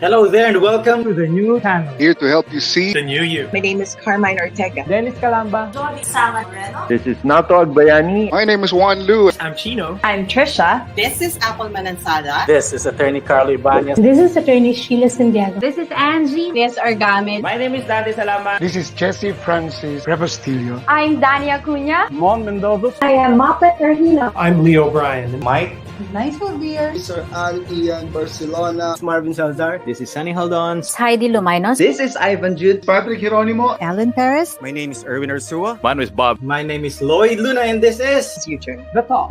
Hello there and welcome to the new channel. Here to help you see The new you. My name is Carmine Ortega. Dennis Calamba. This is Nato Agbayani. My name is Juan Lu. I'm Chino. I'm Trisha. This is Apple Manansada. This is Attorney Carlo Ibanez. This is Attorney Sheila Santiago. This is Angie. This is Argamid. My name is Dante Salama. This is Jesse Francis Rebustillo. I'm Dania Cunha. Mon Mendoza. I am Mapet Erhino. I'm Leo Bryan. Mike. Nice beer. Sir Ian Barcelona. It's Marvin Salazar. This is Sunny Haldon. Heidi Lumainos. This is Ivan Jude. Patrick Geronimo. Alan Perez. My name is Erwin Ursua. My name is Bob. My name is Lloyd Luna and this is Future. The Talk.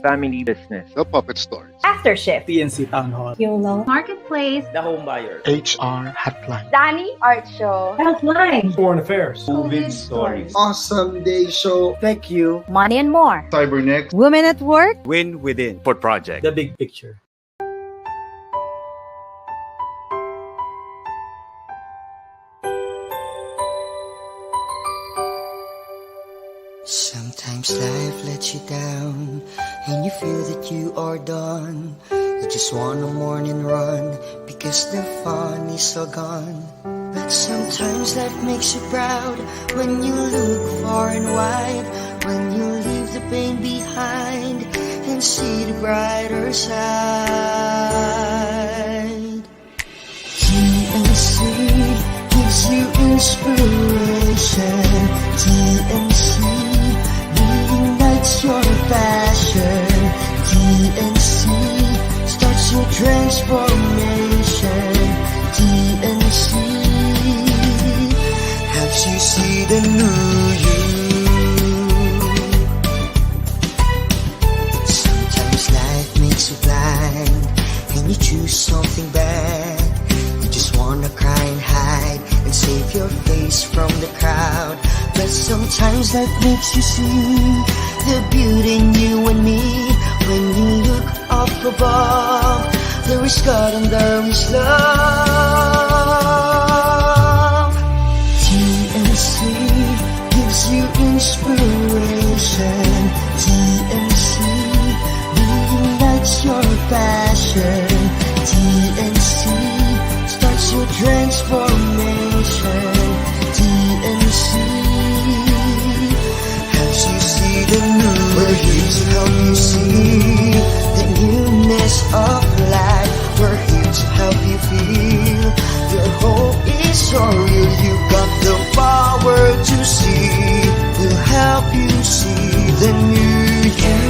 Family Business. The Puppet Stories. After Shift. PNC Town Hall. YOLO. Marketplace. The Home Buyer. HR Hotline. Danny Art Show. Hotline. Foreign Affairs. COVID Stories. Awesome Day Show. Thank you. Money and More. Cybernext. Women at Work. Win Within. Port Project. The Big Picture. Sometimes life lets you down and you feel that you are done. You just want a morning run because the fun is all gone. But sometimes life makes you proud when you look far and wide, when you leave the pain behind and see the brighter side. TNC gives you inspiration. TNC reignites your passion. TNC starts your transformation. TNC helps you see the new you. Sometimes life makes you blind and you choose something bad. You just wanna cry and hide and save your face from the crowd. But sometimes life makes you see the beauty in you and me. When you look up above, there is God and there is love. TNC gives you inspiration. TNC reignites your passion. TNC starts your transformation. TNC helps you see the new. We're here to help you see the newness of life. We're here to help you feel your hope is so real. You got the power to see. We'll help you see the new you.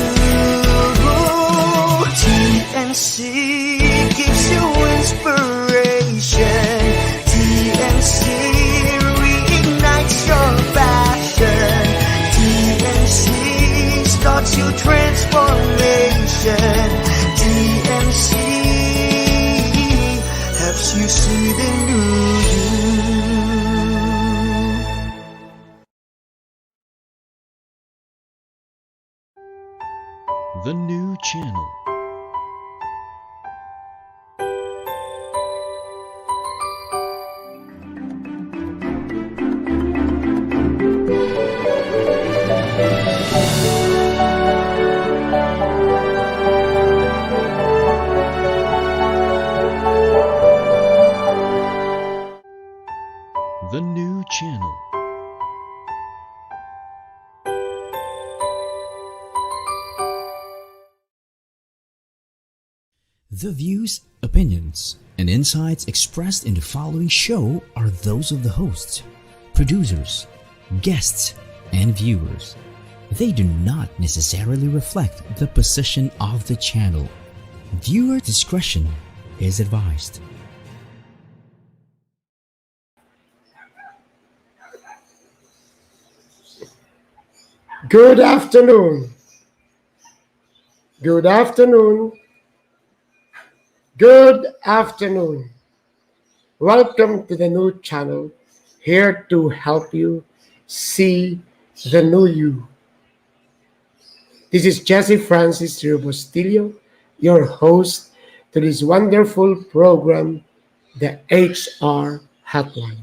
TNC gives you inspiration. TNC reignites your passion. TNC starts your transformation. TNC helps you see the new you. The new channel. The new channel. The views, opinions, and insights expressed in the following show are those of the hosts, producers, guests, and viewers. They do not necessarily reflect the position of the channel. Viewer discretion is advised. Good afternoon. Good afternoon. Good afternoon. Welcome to the new channel, here to help you see the new you. This is Jesse Francis Rebustillo, your host to this wonderful program, the HR Hotline.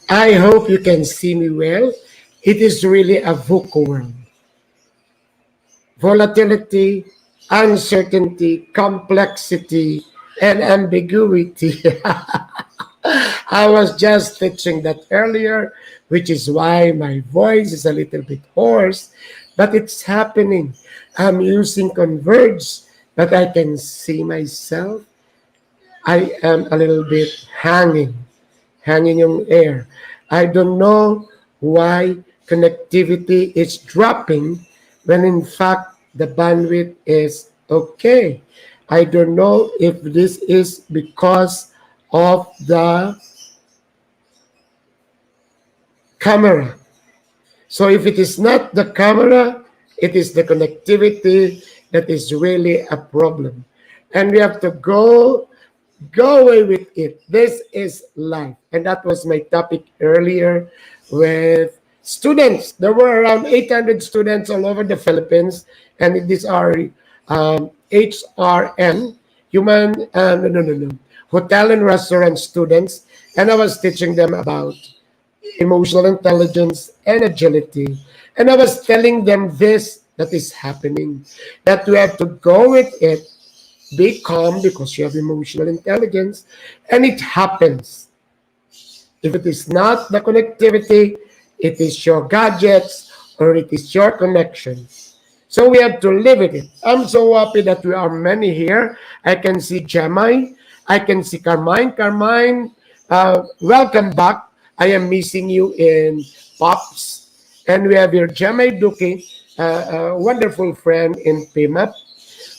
I hope you can see me well. It is really a VUCA world. Volatility, uncertainty, complexity, and ambiguity. I was just teaching that earlier, which is why my voice is a little bit hoarse, but it's happening. I'm using Converge, but I can see myself. I am a little bit hanging in air. I don't know why connectivity is dropping when in fact the bandwidth is okay. I don't know if this is because of the camera. So if it is not the camera, it is the connectivity that is really a problem. And we have to go away with it. This is life. And that was my topic earlier with students. There were around 800 students all over the Philippines. And these are HRN, hotel and restaurant students. And I was teaching them about emotional intelligence and agility. And I was telling them this, that is happening, that we have to go with it. Be calm because you have emotional intelligence, and it happens. If it is not the connectivity, it is your gadgets or it is your connection. So we have to live with it. I'm so happy that we are many here. I can see Jemai. I can see Carmine. Carmine, welcome back. I am missing you in Pops. And we have here Jemai Duki, a wonderful friend in PMAP.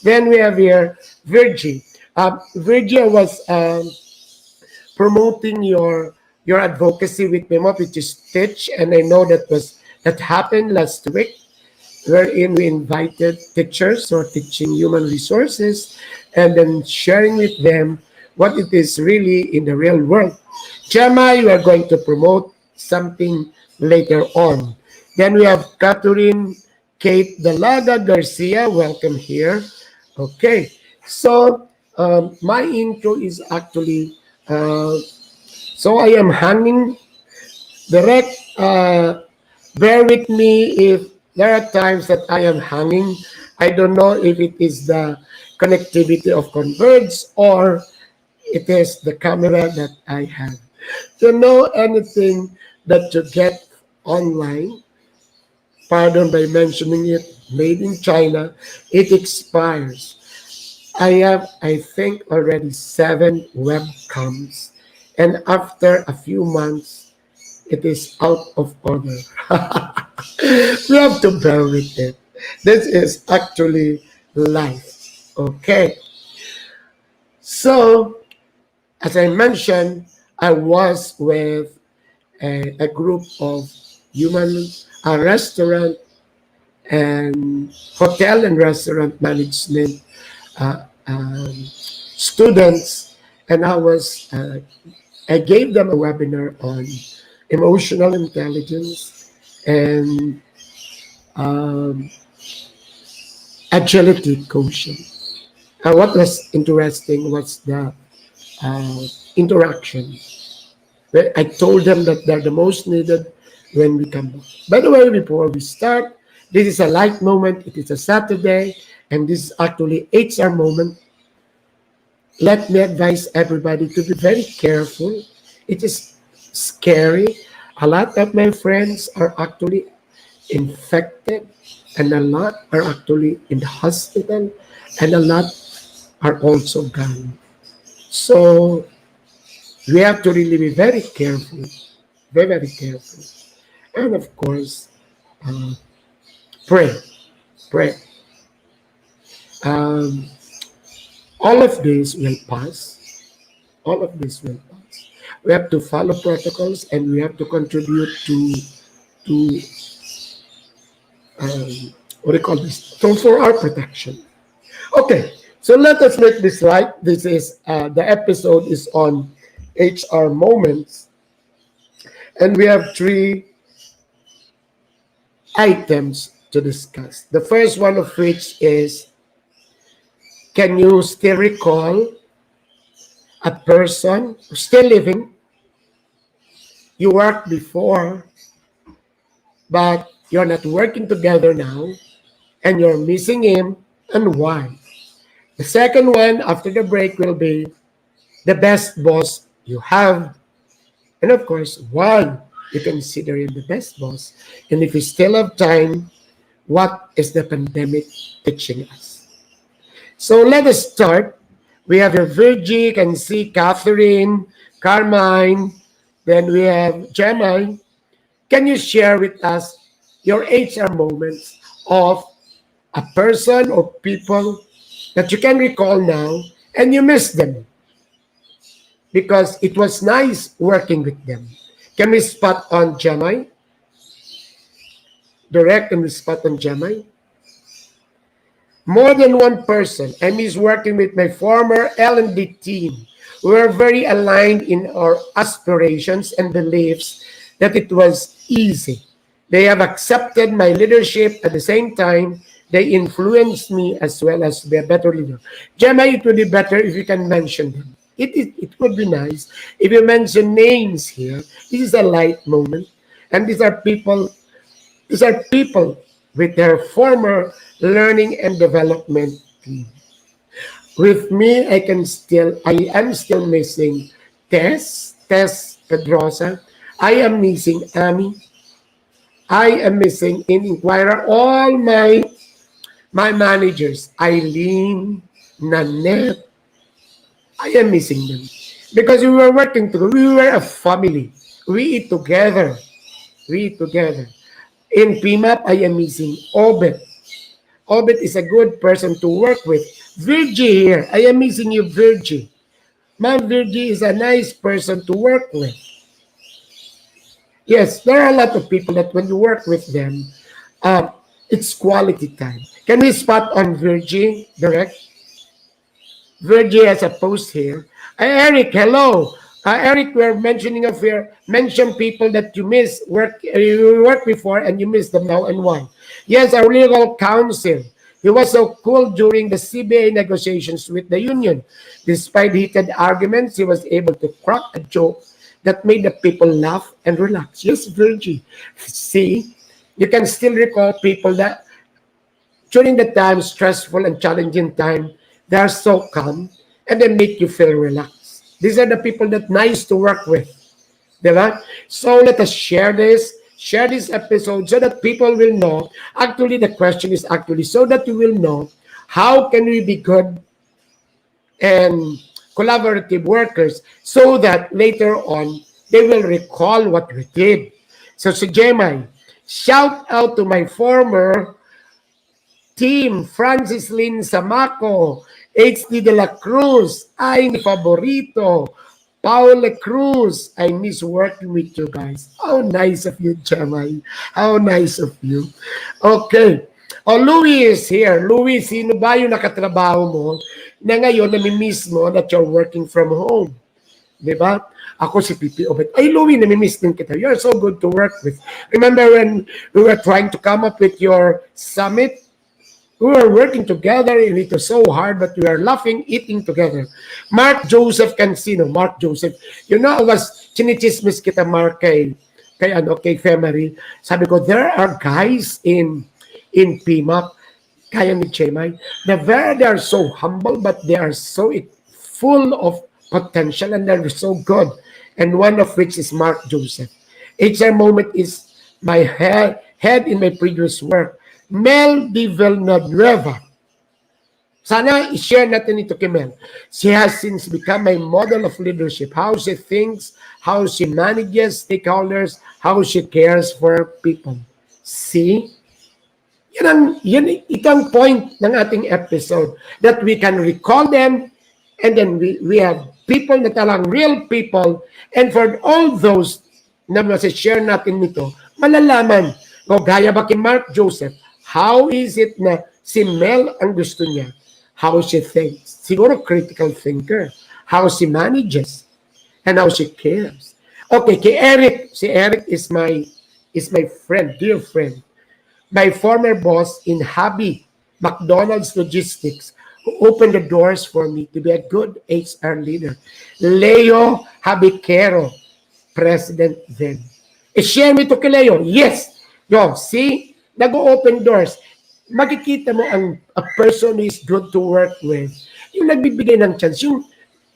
Then we have here Virgie. Virgie was promoting your advocacy with PMAP, which is Stitch, and I know that happened last week, wherein we invited teachers who are teaching human resources and then sharing with them what it is really in the real world. Gemma, you are going to promote something later on. Then we have Catherine Kate Dalaga Garcia. Welcome here. Okay, so my intro is actually, so I am hanging. Direct, bear with me if there are times that I am hanging. I don't know if it is the connectivity of Converge or it is the camera that I have. To know anything that you get online, pardon by mentioning it, made in China, it expires. I have, I think, already 7 webcams. And after a few months, it is out of order. We have to bear with it. This is actually life. Okay. So, as I mentioned, I was with a group of restaurant and hotel and restaurant management students, and I gave them a webinar on emotional intelligence and agility quotient. What was interesting was the interaction. I told them that they're the most needed when we come back. By the way, before we start, this is a light moment. It is a Saturday, and this is actually HR moment. Let me advise everybody to be very careful. It is scary. A lot of my friends are actually infected, and a lot are actually in the hospital, and a lot are also gone. So we have to really be very careful, very, very careful. And of course, pray. All of this will pass. All of this will pass. We have to follow protocols, and we have to contribute to what do you call this? For our protection. Okay, so let us make this right. This is the episode is on HR moments, and we have 3 items to discuss. The first one of which is, can you still recall a person still living you worked before, but you're not working together now, and you're missing him, and why? The second one after the break will be the best boss you have, and of course, why you consider him the best boss. And if you still have time, what is the pandemic teaching us? So let us start. We have your Virgie, can see Catherine, Carmine, then we have Gemma. Can you share with us your HR moments of a person or people that you can recall now and you miss them because it was nice working with them? Can we spot on Gemma? Direct, can we spot on Gemma? More than one person. I miss working with my former L&D team. We were very aligned in our aspirations and beliefs that it was easy. They have accepted my leadership at the same time. They influenced me as well as be a better leader. Gemma, it would be better if you can mention them. It would be nice if you mention names here. This is a light moment. And these are people with their former learning and development team. With me, I am still missing Tess Pedrosa. I am missing Amy. I am missing in Inquirer all my managers, Eileen, Nanette. I am missing them because we were working together. We were a family. We eat together. In PMAP, I am missing Obet. Obet is a good person to work with. Virgie here. I am missing you, Virgie. Ma'am Virgie is a nice person to work with. Yes, there are a lot of people that when you work with them, it's quality time. Can we spot on Virgie, direct? Virgie has a post here. Eric, hello. Eric, we're mentioning of here, mention people that you worked before and you miss them now and why. Yes, our legal counsel. He was so cool during the CBA negotiations with the union. Despite heated arguments, he was able to crack a joke that made the people laugh and relax. Yes, Virgie. See, you can still recall people that during the time, stressful and challenging time, they are so calm and they make you feel relaxed. These are the people that nice to work with. Diba? So let us share this episode so that people will know. Actually, the question is actually so that you will know how can we be good and collaborative workers so that later on they will recall what we did. So si Gemma, shout out to my former team, Francis Lynn Samaco, HD de la Cruz, ay ni Favorito, Paula Cruz. I miss working with you guys. How nice of you, Gemma. How nice of you. Okay. Oh, Louis is here. Louis, sino ba yung nakatrabaho mo na ngayon namimiss mo that you're working from home? Diba? Ako si Pipi Obet. Ay, Louis, namimiss din kita. You're so good to work with. Remember when we were trying to come up with your summit? We were working together and it was so hard, but we were laughing, eating together. Mark Joseph Cancino. Mark Joseph. You know, I was chinichismis kita, Mark, kay Femery. Sabi ko, there are guys in PMAP, kaya ni Chemay, they are so humble, but they are so full of potential and they're so good. And one of which is Mark Joseph. HR moment is my head in my previous work. Mel de Villanueva. Sana i-share natin ito kay Mel. She has since become a model of leadership. How she thinks, how she manages stakeholders, how she cares for people. See? Itong point ng ating episode that we can recall them and then we have people na talang real people and for all those na masashare natin nito, malalaman o gaya ba kay Mark Joseph, how is it na si Mel ang gusto niya? How she thinks. Siguro critical thinker. How she manages. And how she cares. Okay, kay Eric. Si Eric is my friend, dear friend. My former boss in Habi, McDonald's Logistics, who opened the doors for me to be a good HR leader. Leo Habikero. president then. I-share mo ito kay Leo. Yes. Yo, see? Nag-open doors. Makikita mo a person who is good to work with. Yung nagbibigay ng chance. Yung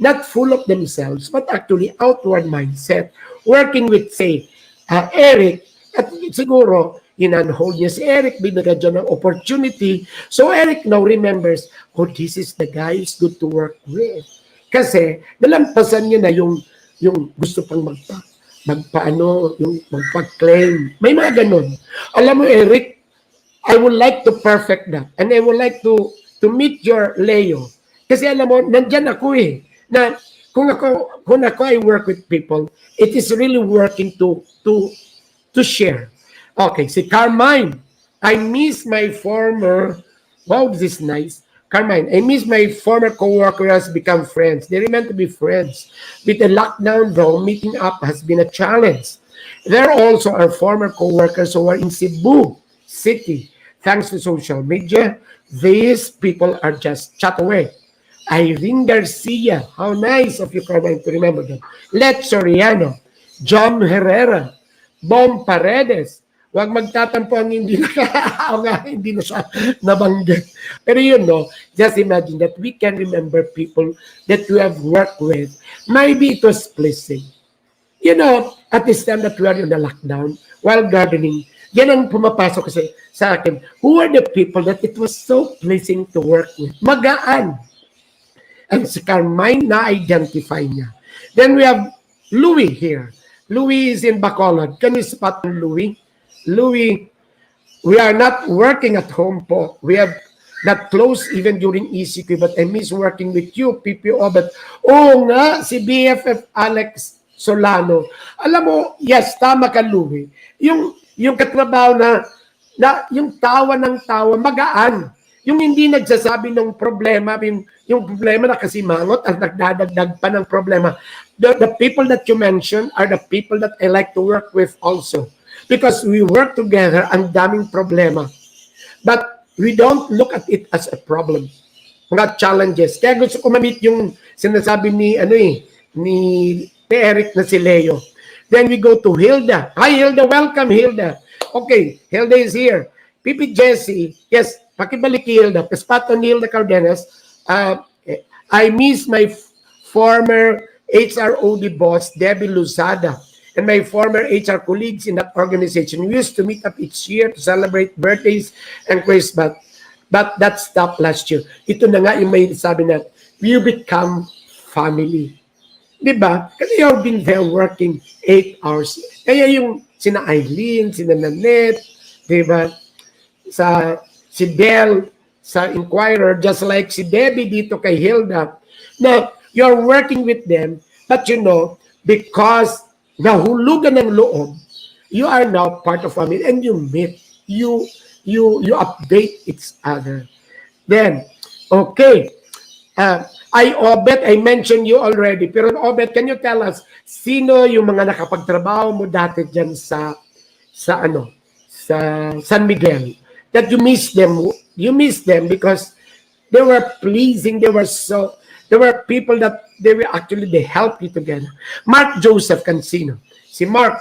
not full of themselves, but actually outward mindset. Working with, say, Eric, at siguro, in-unhold niya si Eric, binigyan dyan ng opportunity. So Eric now remembers, oh, this is the guy who's good to work with. Kasi, nalampasan niya na yung gusto pang yung magpa-claim. May mga ganun. Alam mo, Eric, I would like to perfect that. And I would like to meet your Leo. Kasi alam mo, nandyan ako na kung ako I work with people, it is really working to share. Okay, si Carmine, I miss my former, wow, this is nice. Carmine, I miss my former co-worker has become friends. They remain to be friends. With the lockdown though, meeting up has been a challenge. There also are former co-workers who are in Cebu City. Thanks to social media, these people are just chat away. Irene Garcia, how nice of you, Carmine, to remember them. Let Soriano, John Herrera, Bom Paredes. Huwag magtatampo ang hindi na siya nabanggit. Pero just imagine that we can remember people that we have worked with. Maybe it was pleasing. At this time that we are in the lockdown, while gardening, yan ang pumapasok kasi sa akin. Who are the people that it was so pleasing to work with? Magaan. And si Carmine na-identify niya. Then we have Louie here. Louie is in Bacolod. Can you spot Louie? Louie, we are not working at home po. We have not closed even during ECQ, but I miss working with you, PPO. But, nga, si BFF Alex Solano. Alam mo, yes, tama ka, Louie. Yung katrabaho na yung tawa ng tawa, magaan. Yung hindi nagsasabi ng problema, yung problema na kasimangot at nagdadagdag pa ng problema. The people that you mentioned are the people that I like to work with also. Because we work together, ang daming problema. But we don't look at it as a problem. Mga challenges. Kaya gusto ko ma-meet yung sinasabi ni Eric na si Leo. Then we go to Hilda. Hi Hilda, welcome Hilda. Okay, Hilda is here. Pipi Jessie, yes, pakibalik Hilda. Paspat on Hilda Cardenas. I miss my former HROD boss, Debbie Luzada, and my former HR colleagues in that organization. We used to meet up each year to celebrate birthdays and Christmas. But that stopped last year. Ito na nga yung may sabi na, you become family. Diba? Kasi you've been there working 8 hours. Kaya yung sina Eileen, sina Nanette, diba? Si Del, sa Inquirer, just like si Debbie dito kay Hilda. Now, you're working with them, but because nahulugan ng loob, you are now part of family and you meet, you update each other. Then, okay, Obet, I mentioned you already, pero Obet, can you tell us, sino yung mga nakapagtrabaho mo dati dyan sa San Miguel, that you miss them because they were pleasing, there were people that they help you together. Mark Joseph Cancino. Si Mark,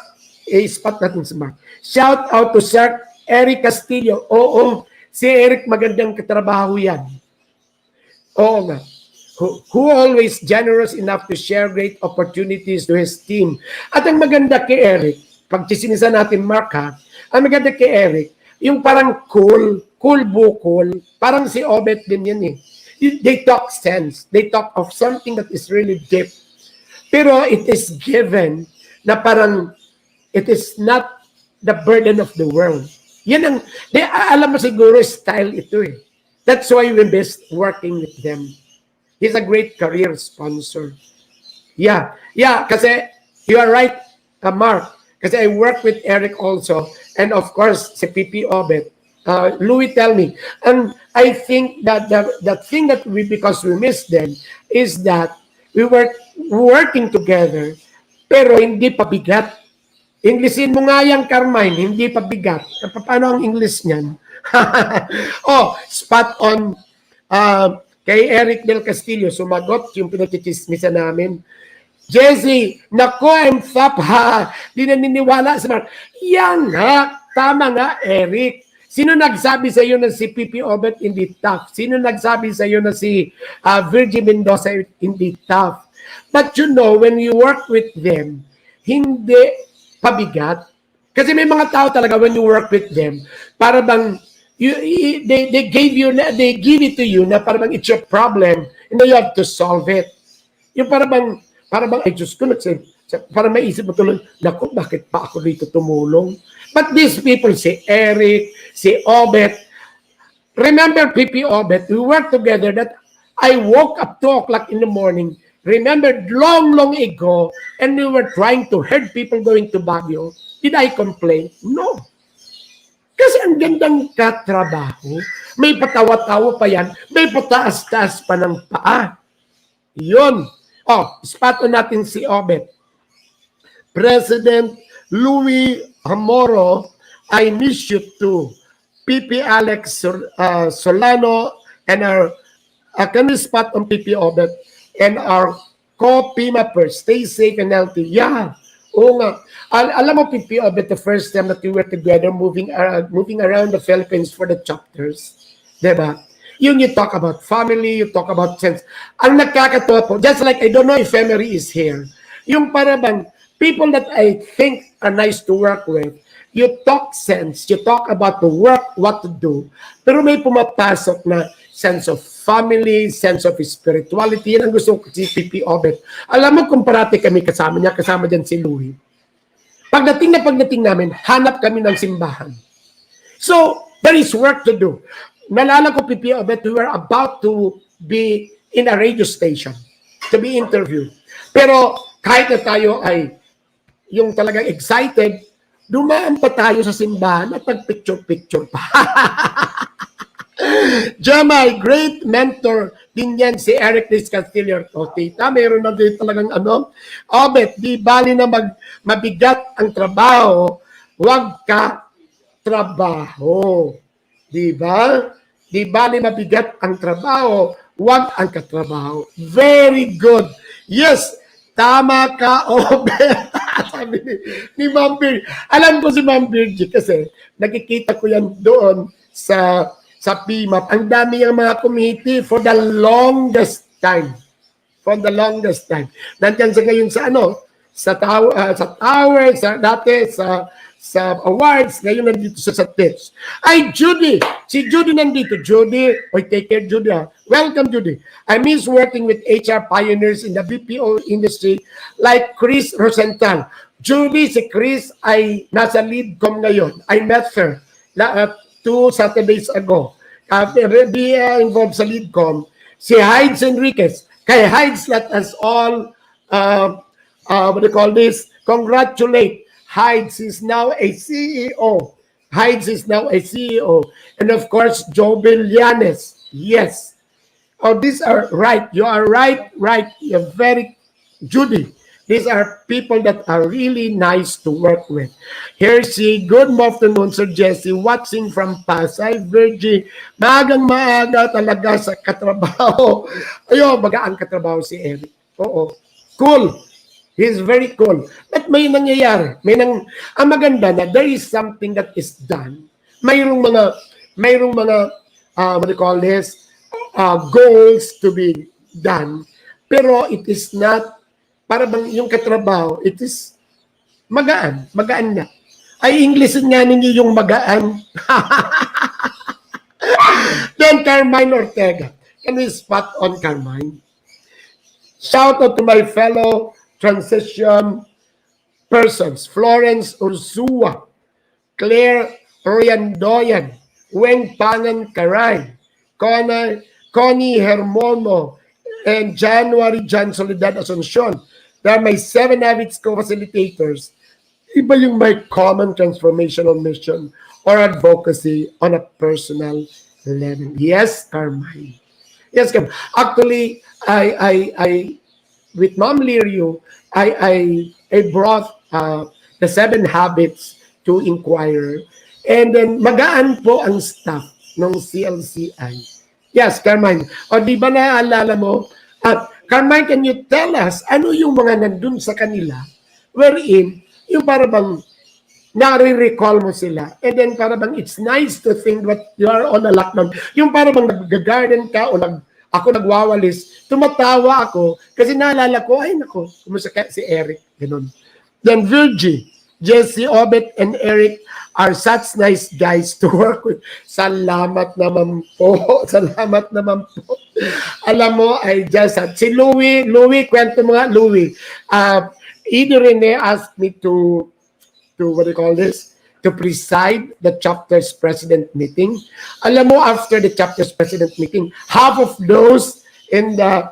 spot natin si Mark. Shout out to Sir Eric Castillo. Oo, si Eric magandang katrabaho yan. Oo nga. Who always generous enough to share great opportunities to his team. At ang maganda kay Eric, pag chisinisan natin Mark ha, ang maganda kay Eric, yung parang cool bukol, parang si Obet din yan eh. They talk sense. They talk of something that is really deep. Pero it is given na parang it is not the burden of the world. Yan ang, alam mo siguro style ito eh. That's why we best working with them. He's a great career sponsor. Yeah, kasi you are right, Mark. Kasi I work with Eric also. And of course, si Pipi Obet. Louis, tell me. And I think that the thing that because we miss them is that we were working together pero hindi pa bigat. Englishin mo nga yan, Carmine, hindi pa bigat. Paano ang English niyan? Spot on kay Eric Del Castillo, sumagot yung pinagchichismisan namin. Jessie, nako, I'm flop ha. Di naniniwala si Mark. Yan nga, tama nga, Eric. Sino nagsabi sa iyo na si Pipi Obet hindi tough? Sino nagsabi sa iyo na si Virgie Mendoza hindi tough? But you know, when you work with them, hindi pabigat. Kasi may mga tao talaga when you work with them, para bang they give it to you na para bang it's your problem and you have to solve it. Yung para bang ay Diyos ko, para maisip mo tuloy, naku, bakit pa ako dito tumulong? But these people, si Eric, si Obet, remember Pipi Obet, we worked together that I woke up 2 o'clock in the morning, remembered long ago, and we were trying to herd people going to Baguio. Did I complain? No. Kasi ang gandang katrabaho, may patawa-tawa pa yan, may pataas-taas pa ng paa. Yun. Spot on natin si Obet. President Louis Amoro, I miss you too. PP Alex Solano and our can we spot on PP Obet and our co-PIMAPers. Stay safe and healthy. Yeah. Oo nga. Alam mo, PP Obet, the first time that we were together moving around the Philippines for the chapters. Diba? You talk about family, you talk about sense. Ang nagkakatawa po, just like, I don't know if Emery is here, yung parang people that I think are nice to work with, you talk sense, you talk about the work, what to do, pero may pumapasok na sense of family, sense of spirituality. Yan ang gusto ko si PP Obet. Alam mo kung parati kami kasama niya, kasama dyan si Louie. Pagdating namin, hanap kami ng simbahan. So, there is work to do. Nalala ko, PP Obet, we were about to be in a radio station to be interviewed. Pero kahit na tayo ay yung talagang excited, dumaan pa tayo sa simbahan at nag-picture-picture pa. Jamay, great mentor din yan si Eric Liz Castillo. Tita, mayroon na din talagang Obet, di bali na mabigat ang trabaho, huwag ka trabaho. Di ba? Di bali mabigat ang trabaho, huwag ang katrabaho. Very good. Yes, tama ka, Obet. Sabi ni Ma'am Virgie. Alam ko si Ma'am Virgie kasi nakikita ko yan doon sa PMAP. Ang dami yung mga committee for the longest time. For the longest time. Nandiyan sa ngayon sa tower, dati sa awards, ngayon nandito sa tips. Ay, Judy! Si Judy nandito. Judy, take care, Judy. Welcome, Judy. I miss working with HR pioneers in the BPO industry like Chris Rosenthal. Judy, si Chris ay nasa leadcom ngayon. I met her 2 Saturdays ago. Be involved sa leadcom. Si Hides Enriquez. Kay Hides, let us all, what do you call this? Congratulate. Hides is now a CEO. Hides is now a CEO. And of course, Joe Villanes. Yes. These are right. You are right. You're very, Judy. These are people that are really nice to work with. Here's she. Good afternoon, Sir Jesse. Watching from Pasay, Virgie. Maagang-maaga talaga sa katrabaho. Ayun, magaan katrabaho si Eric. Oo. Cool. He's very cool. But may nangyayari. Ang maganda na there is something that is done. Mayroong mga what do you call this? Goals to be done. Pero it is not para bang yung katrabaho, it is magaan na. Ay, English nga ninyo yung magaan. Then Carmine Ortega. Can we spot on Carmine? Shout out to my fellow transition persons. Florence Ursua, Claire Oriandoyan, Weng Pangan Caray, Connie Hermono, and January Jan Soledad Asuncion. They are my 7 habits co-facilitators. Iba yung my common transformational mission or advocacy on a personal level. Yes, Carmine. Yes, Carmine. Actually, I with Ma'am Lirio, I brought the 7 habits to Inquirer. And then, magaan po ang staff ng CLCI. Yes, Carmine. O di ba naalala mo? Carmine, can you tell us, ano yung mga nandun sa kanila, wherein, yung para bang, nare-recall mo sila, and then para bang, it's nice to think that you are on a lockdown. Yung para bang nag-garden ka, o ako nagwawalis, tumatawa ako, kasi naalala ko, ay nako, kumusta si Eric, ganun. Then Virgie, Jesse, Obet, and Eric are such nice guys to work with. Salamat naman po. Salamat naman po. Alam mo, I just had, si Louie, kwento mo nga, Louie. Either Rene asked me to, what do you call this? To preside the chapter's president meeting. Alam mo, after the chapter's president meeting, half of those in the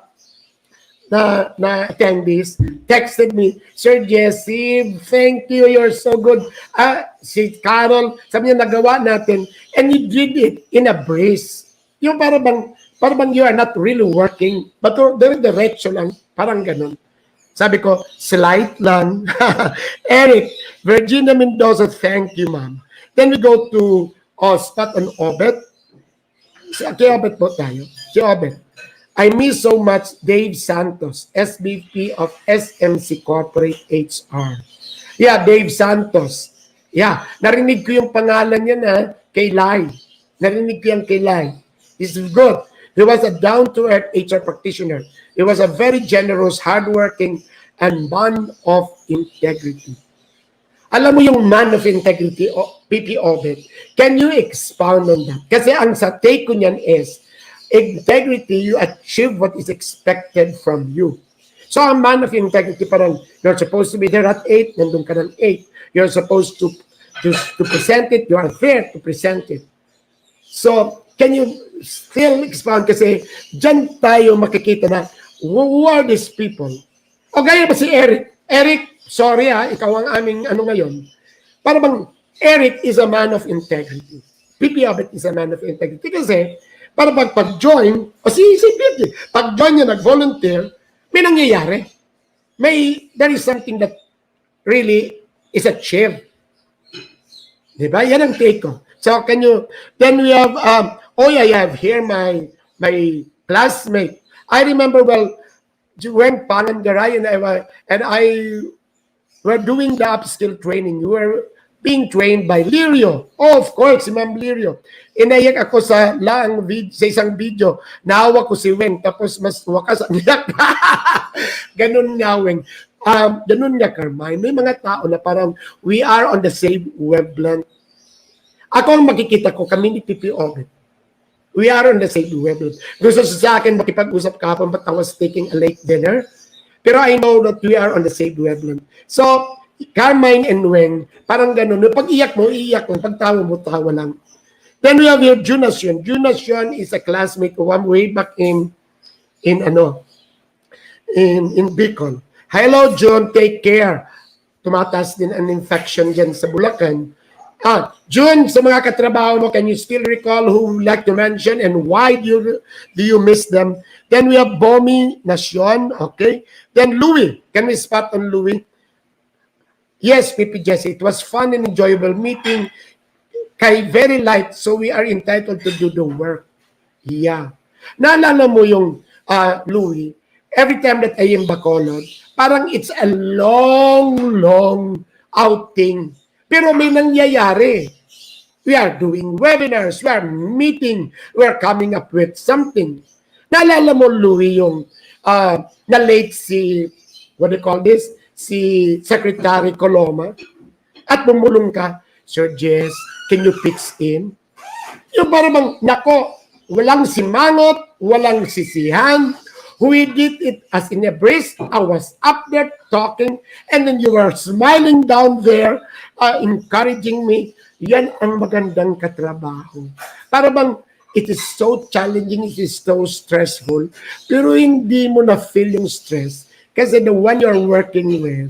na attendees texted me, Sir Jesse, thank you, you're so good. Si Carol, sabi niya, nagawa natin, and you did it in a breeze. Yung para bang you are not really working, but diretso lang, parang ganun. Sabi ko, slight lang. Eric, Virginia Mendoza, thank you, ma'am. Then we go to spot on Obet. Kay Obet po tayo. Si Obet. I miss so much Dave Santos, SVP of SMC Corporate HR. Yeah, Dave Santos. Yeah, narinig ko yung pangalan niya na kay Lai. Narinig ko yung kay Lai. This is good. He was a down-to-earth HR practitioner. He was a very generous, hardworking, and man of integrity. Alam mo yung man of integrity, PP Obet, can you expound on that? Kasi ang sa take ko niyan is, integrity, you achieve what is expected from you. So, a man of integrity, parang, you're supposed to be there at 8, nandun ka ng 8. You're supposed to present it, you are there to present it. So, can you still expound? Kasi, dyan tayo makikita na, who are these people? O gaya ba si Eric? Eric, sorry ikaw ang aming ngayon. Para bang, Eric is a man of integrity. PP Obet is a man of integrity. Kasi, para pag-join, pag-join niya, nag-volunteer, may nangyayari. There is something that really is achieved. Diba? Yan ang take ko. So, then we have, I have here my classmate. I remember well, when Panangaray and I were doing the upskill training, we were being trained by Lirio. Oh, of course, si Ma'am Lirio. Inayak ako sa isang video. Naawa ko si Weng, tapos mas wakas ang iyak. Ganun nga, Weng. Ganun nga, Carmine. May mga tao na parang we are on the same wavelength. Ako ang makikita ko, kami ni PP Obet. We are on the same wavelength. Gusto sa akin makipag-usap kahapon, but I was taking a late dinner. Pero I know that we are on the same wavelength. So, Carmine and Weng, parang ganun. Pag iyak mo, iyak mo. Pag tawa mo, tawa lang. Then we have here Junasyon. Junasyon is a classmate ko way back in Bicol. Hello, June. Take care. Tumataas din ang infection dyan sa Bulacan. June, sa mga katrabaho mo, can you still recall who would like to mention and why do you miss them? Then we have Bomi Nasyon. Okay. Then Louie. Can we spot on Louie? Yes, PP Jesse, it was fun and enjoyable meeting. Very light, so we are entitled to do the work. Yeah. Naalala mo yung Louie, every time that I am Bacolod, parang it's a long outing. Pero may nangyayari. We are doing webinars, we are meeting, we are coming up with something. Naalala mo, Louie, yung na-late what do you call this? Si Secretary Coloma, at bumulong ka, Sir Jess, can you pitch in? Yung parang, nako, walang simangot, walang sisihan. We did it as in a breeze. I was up there talking, and then you were smiling down there, encouraging me. Yan ang magandang katrabaho. Para bang, it is so challenging, it is so stressful, pero hindi mo na-feel yung stress. Kasi the one you're working with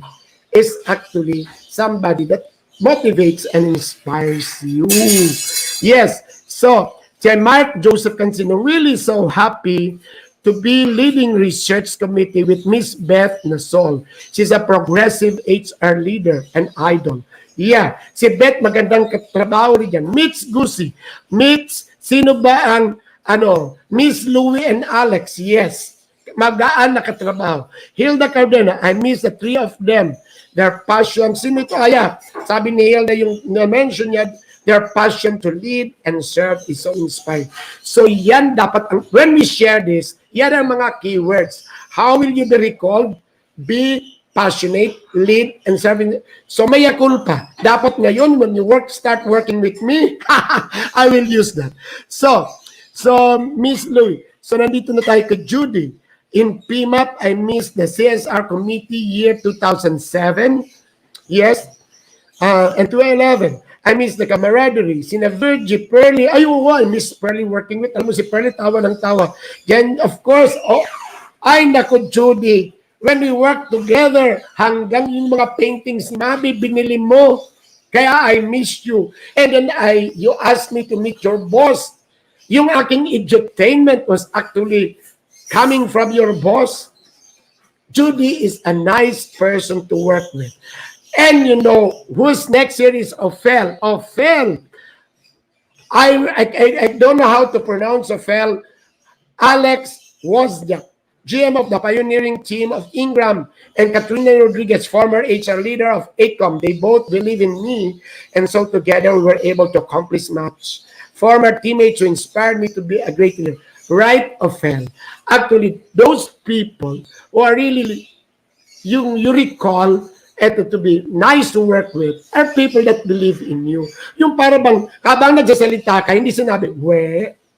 is actually somebody that motivates and inspires you. Yes. So, si Mark Joseph Cancino, really so happy to be leading research committee with Miss Beth Nasol. She's a progressive HR leader and idol. Yeah. Si Beth, magandang katrabaho rin yan. Meets Gusi. Meets, sino ba ang, Miss Louie and Alex? Yes. magaan na katrabaho. Hilda Cardena, I miss the three of them. Their passion. Sino ito? Sabi ni Hilda, yung na-mention niya, their passion to lead and serve is so inspiring. So yan dapat, when we share this, yan ang mga keywords. How will you be recalled? Be passionate, lead, and serve. So maya culpa. Dapat ngayon, when you start working with me, I will use that. So Miss Louie, so nandito na tayo kay Judy. In PMAP, I missed the CSR committee year 2007. Yes. And 2011, I miss the camaraderie. Sina Virgie, Pearly. I miss Pearly working with. Alam mo si Pearly, tawa ng tawa. Then, of course, ay naku, Judy. When we work together, hanggang yung mga paintings, Mami, binili mo. Kaya I miss you. And then you asked me to meet your boss. Yung aking edutainment was actually coming from your boss. Judy is a nice person to work with. And you know, who's next here is Ophel. Ophel. I don't know how to pronounce Ophel. Alex Wozniak, GM of the pioneering team of Ingram, and Katrina Rodriguez, former HR leader of ACOM. They both believe in me, and so together we were able to accomplish much. Former teammates who inspired me to be a great leader. Right, Ophel. Actually, those people who are really, you recall, to be nice to work with, are people that believe in you. Yung para bang, habang nagsasalita ka, hindi sinabi,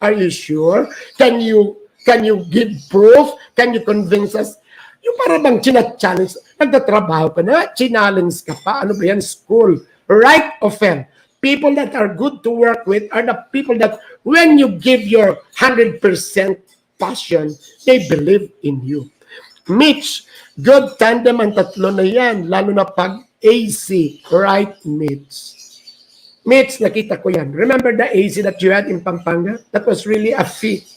are you sure? Can you give proof? Can you convince us? Yung para bang china-challenge, nagtatrabaho ka na, challenge ka pa, ano ba yan, school. Right, Ophel. People that are good to work with are the people that when you give your 100% passion, they believe in you. Mitch, good tandem ang tatlo na yan, lalo na pag AC, right, Mitch? Mitch, nakita ko yan. Remember the AC that you had in Pampanga? That was really a feat.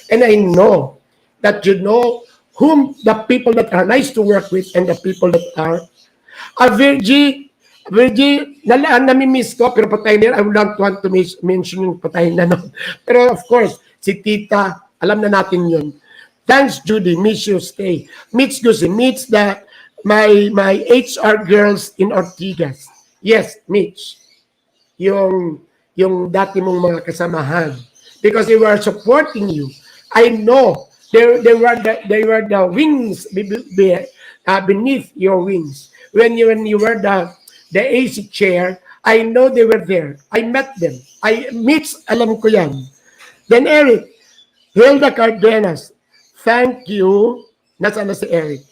And I know that you know whom the people that are nice to work with and the people that are. Virgie, nami-miss ko, pero patay na, I would not want to mention yung patay na no. Pero of course, si Tita, alam na natin yun. Thanks, Judy. Miss you, stay. Meets Gusi. Meets my HR girls in Ortigas. Yes, Mitch. Yung dati mong mga kasamahan. Because they were supporting you. I know they were the wings beneath your wings. When you were the AC chair, I know they were there. I met them. Mitch, alam ko yan. Then Eric, Hilda Cardenas, thank you. Nasaan na si Eric?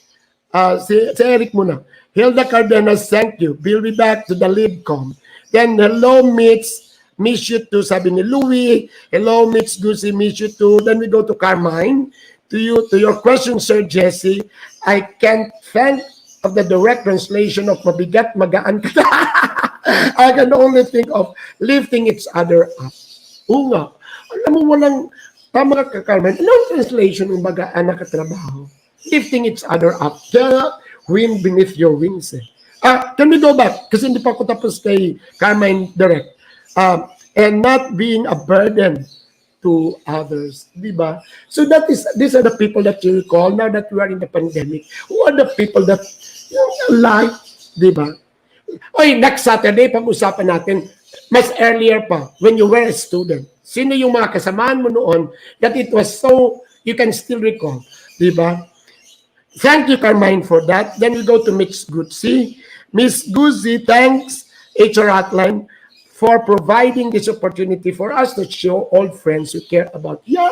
Si Eric muna. Hilda Cardenas, thank you. We'll be back to the LibCom. Then hello, Mitch. Miss you too, sabi ni Louie. Hello, Mitch Gusi, miss you too. Then we go to Carmine. To your question, Sir Jesse, I can't thank of the direct translation of mabigat, magaan. I can only think of lifting each other up. Oo nga. Alam mo, walang tama ka, Carmen. Anong translation ng magaan na katrabaho? Lifting each other up. The wind beneath your wings. Can we go back? Kasi hindi pa ako tapos kay Carmine direct. And not being a burden to others, di ba? So these are the people that you recall now that we are in the pandemic. Who are the people that you like, di ba? Oy, next Saturday, pag-usapan natin, mas earlier pa, when you were a student. Sino yung mga kasamaan mo noon that it was so, you can still recall, di ba? Thank you, Carmine, for that. Then we go to Miss Guzzi. Miss Guzzi, thanks, HR Hotline, for providing this opportunity for us to show old friends who care about. Yeah,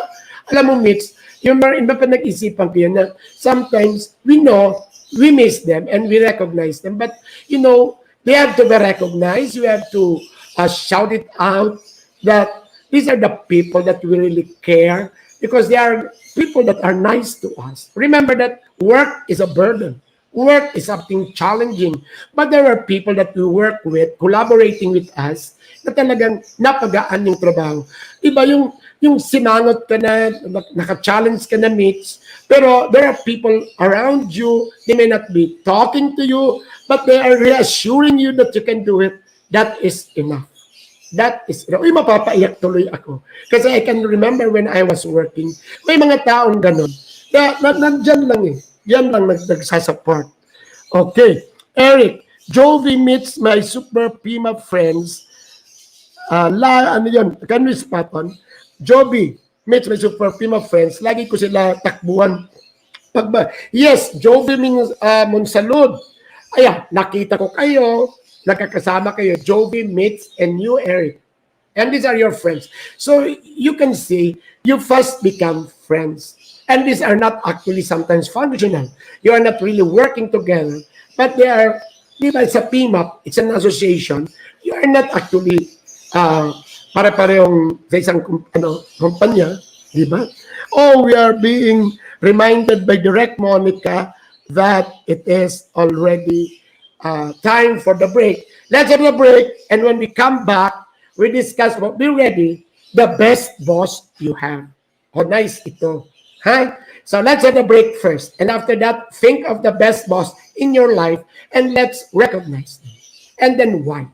alam mo, Mitch, yung iba pa nag-isipan ko yun na sometimes we know, we miss them and we recognize them. But, you know, they have to be recognized. You have to shout it out that these are the people that we really care because they are people that are nice to us. Remember that work is a burden. Work is something challenging. But there are people that we work with, collaborating with us, na talagang napagaan yung trabaho. Iba yung sinangot ka na, naka-challenge ka na, Mitch, pero there are people around you, they may not be talking to you, but they are reassuring you that you can do it. That is enough. That is enough. Mapapaiyak tuloy ako. Kasi I can remember when I was working, may mga taong ganon. Nandyan lang eh. Yan lang nagsasupport. Okay. Eric, Jovi meets my super Pima friends. Ano yun? Can we spot on? Jovi meets my super Pima friends. Lagi ko sila takbuhan. Yes, Jovi means Monsalud. Ayan, nakita ko kayo. Nakakasama kayo. Jovi meets and you, Eric. And these are your friends. So you can see you first become friends. And these are not actually sometimes functional. You are not really working together. But they are, di ba, sa PMAP, it's an association. You are not actually pare-parehong sa isang kumpanya. Di ba? Oh, we are being reminded by Direct Monica that it is already time for the break. Let's have the break. And when we come back, we discuss, be ready, the best boss you have. Oh, nice ito. Huh? So let's have a break first. And after that, think of the best boss in your life and let's recognize them. And then why?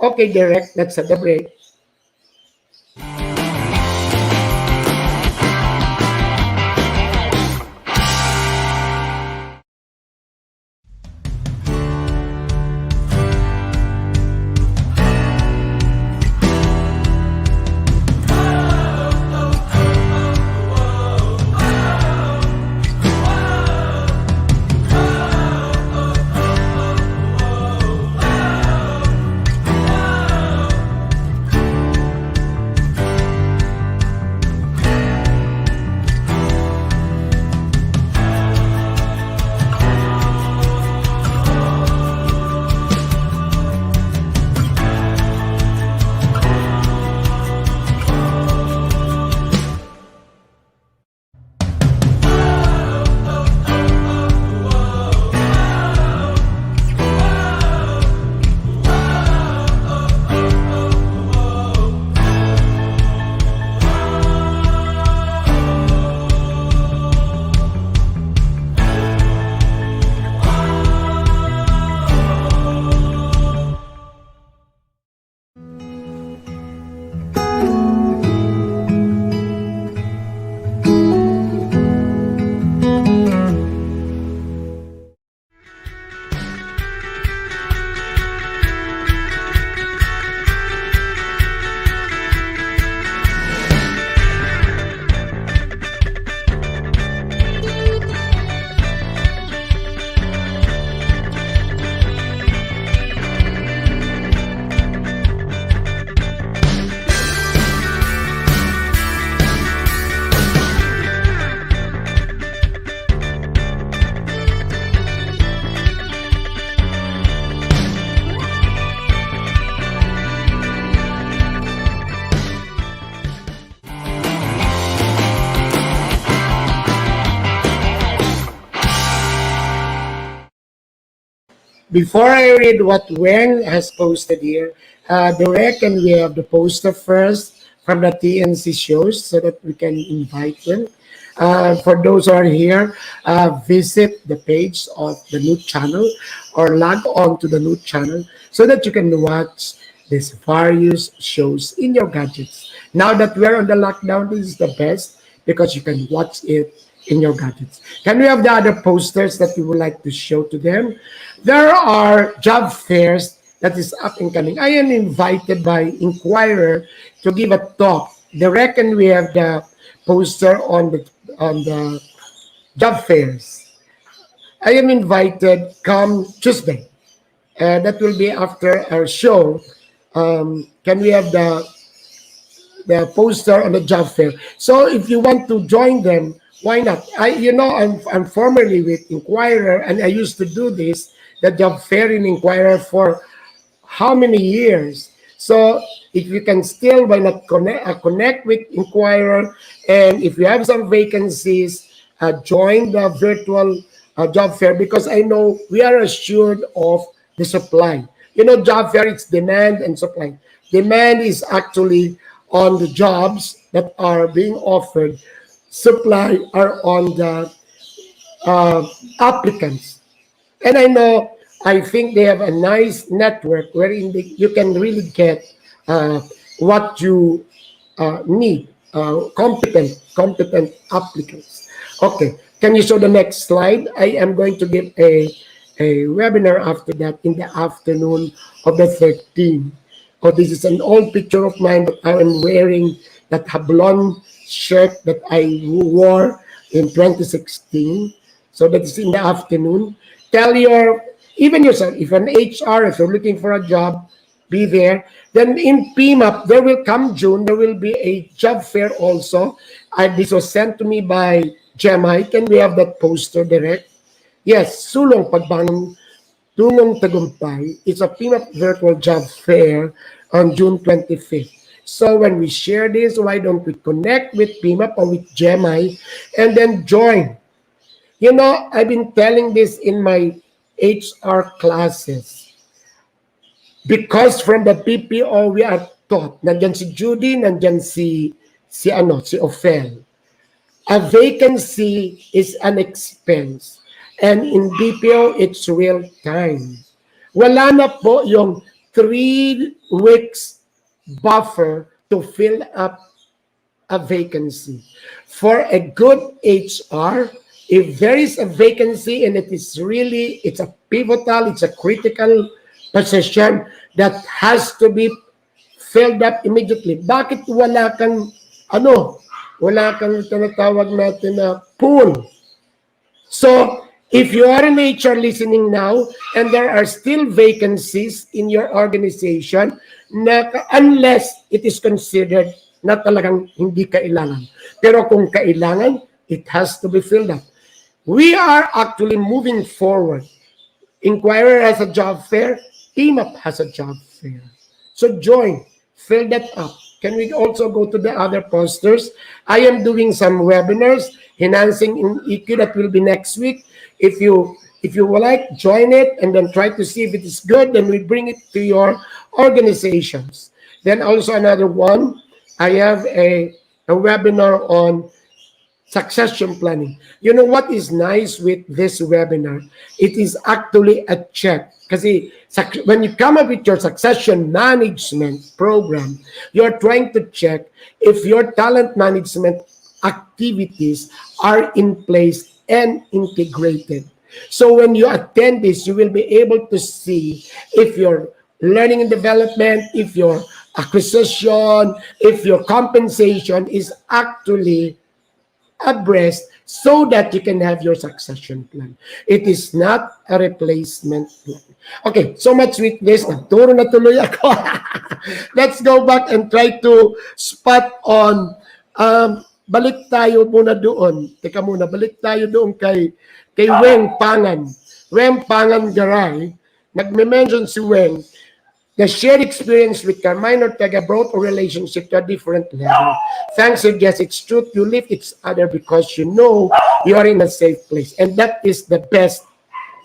Okay, Derek, let's have the break. Before I read what Wen has posted here, Direct, and we have the poster first from the TNC shows so that we can invite them. For those who are here, visit the page of the new channel or log on to the new channel so that you can watch these various shows in your gadgets. Now that we're on the lockdown, this is the best because you can watch it in your gadgets. Can we have the other posters that we would like to show to them? There are job fairs that is up and coming. I am invited by Inquirer to give a talk. They reckon we have the poster on the job fairs. I am invited come Tuesday. That will be after our show. Can we have the poster on the job fair? So if you want to join them, why not? I'm formerly with Inquirer, and I used to do this, the job fair in Inquirer for how many years? So if you can still, why not connect with Inquirer, and if you have some vacancies, join the virtual job fair, because I know we are assured of the supply. Job fair, it's demand and supply. Demand is actually on the jobs that are being offered. Supply are on the applicants. And I think they have a nice network wherein you can really get what you need, competent applicants. Okay, can you show the next slide? I am going to give a webinar after that in the afternoon of the 13th. Oh, this is an old picture of mine that I am wearing, that Hablon shirt that I wore in 2016. So that is in the afternoon. Tell even yourself, if an HR, if you're looking for a job, be there. Then in PMAP, there will come June, there will be a job fair also. This was sent to me by Gemma. Can we have that poster direct? Yes, Sulong Pagbangon Tungong Tagumpay. It's a PMAP virtual job fair on June 25th. So when we share this, why don't we connect with PMAP or with Gemma and then join? You know, I've been telling this in my HR classes. Because from the PPO, we are taught, nandyan si Judy, nandyan si Ophel. A vacancy is an expense. And in BPO, it's real time. Wala na po yung 3 weeks buffer to fill up a vacancy. For a good HR, if there is a vacancy and it's a pivotal, it's a critical position that has to be filled up immediately. Bakit wala kang tinatawag natin na pool? So, if you are an HR listening now and there are still vacancies in your organization, unless it is considered na talagang hindi kailangan. Pero kung kailangan, it has to be filled up. We are actually moving forward. Inquirer has a job fair. PMAP has a job fair. So join, fill that up. Can we also go to the other posters? I am doing some webinars, enhancing in EQ, that will be next week. If you would like, join it and then try to see if it is good, then we bring it to your organizations. Then also another one, I have a webinar on succession planning. You know what is nice with this webinar? It is actually a check. Kasi when you come up with your succession management program, you're trying to check if your talent management activities are in place and integrated. So when you attend this, you will be able to see if your learning and development, if your acquisition, if your compensation is actually abreast, so that you can have your succession plan. It is not a replacement plan. Okay, so much with this. Nagturo na tuloy ako. Let's go back and try to spot on. Balik tayo muna doon. Teka muna, balik tayo doon kay Weng Pangan. Weng Pangan Garay. Nagme-mention si Weng. The shared experience with Carmine Ortega brought a relationship to a different level. Thanks to Jess, it's truth, you lift each other because you know you are in a safe place. And that is the best,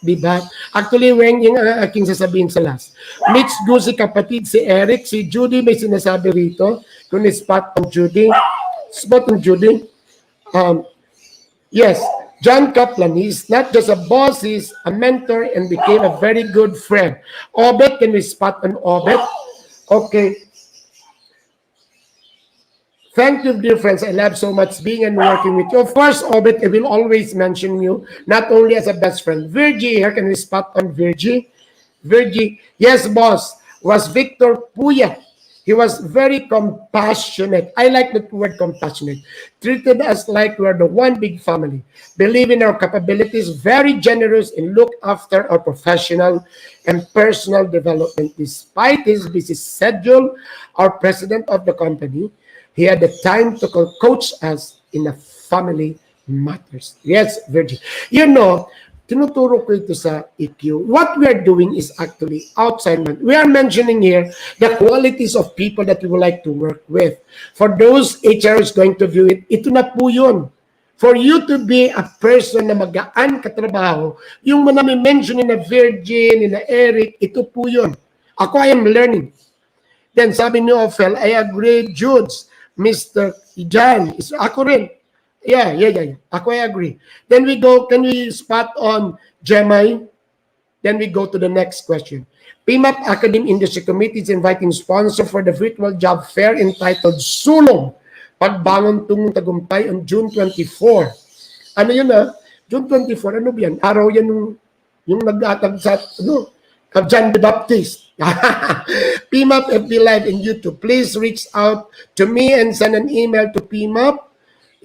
diba? Actually, Weng, yung aking sasabihin sa last. Mitch Gusi, kapatid, si Eric, si Judy, may sinasabi rito. Kung spot on Judy. Spot on Judy. Yes, John Kaplan, he's not just a boss, he's a mentor and became a very good friend. Obet, can we spot on Obet? Okay. Thank you, dear friends. I love so much being and working with you. Of course, Obet, I will always mention you, not only as a best friend. Virgie, here, can we spot on Virgie? Virgie, yes, boss, was Victor Puya. He was very compassionate. I like that word, compassionate. Treated us like we're the one big family. Believe in our capabilities, very generous, and look after our professional and personal development. Despite his busy schedule, our president of the company, he had the time to coach us in the family matters. Yes, Virgin. You know, tinuturo ko ito sa EQ. What we are doing is actually outside. We are mentioning here the qualities of people that we would like to work with. For those HR is going to view it, ito na po yun. For you to be a person na magaan katrabaho, yung mga mention ni na Virgin, ni na Eric, ito po yun. Ako, I am learning. Then sabi ni Ophel, I agree, Judes, Mr. Jan, ako rin. Yeah. Ako, I agree. Then we go, can we spot on Gemma? Then we go to the next question. PMAP Academy Industry Committee is inviting sponsor for the virtual job fair entitled Sulong, Pagbangon Tungong Tagumpay on June 24. Ano yun June 24, ano ba yan? Araw yan yung nag-atag sa, John the Baptist. PMAP FB Live in YouTube. Please reach out to me and send an email to PMAP.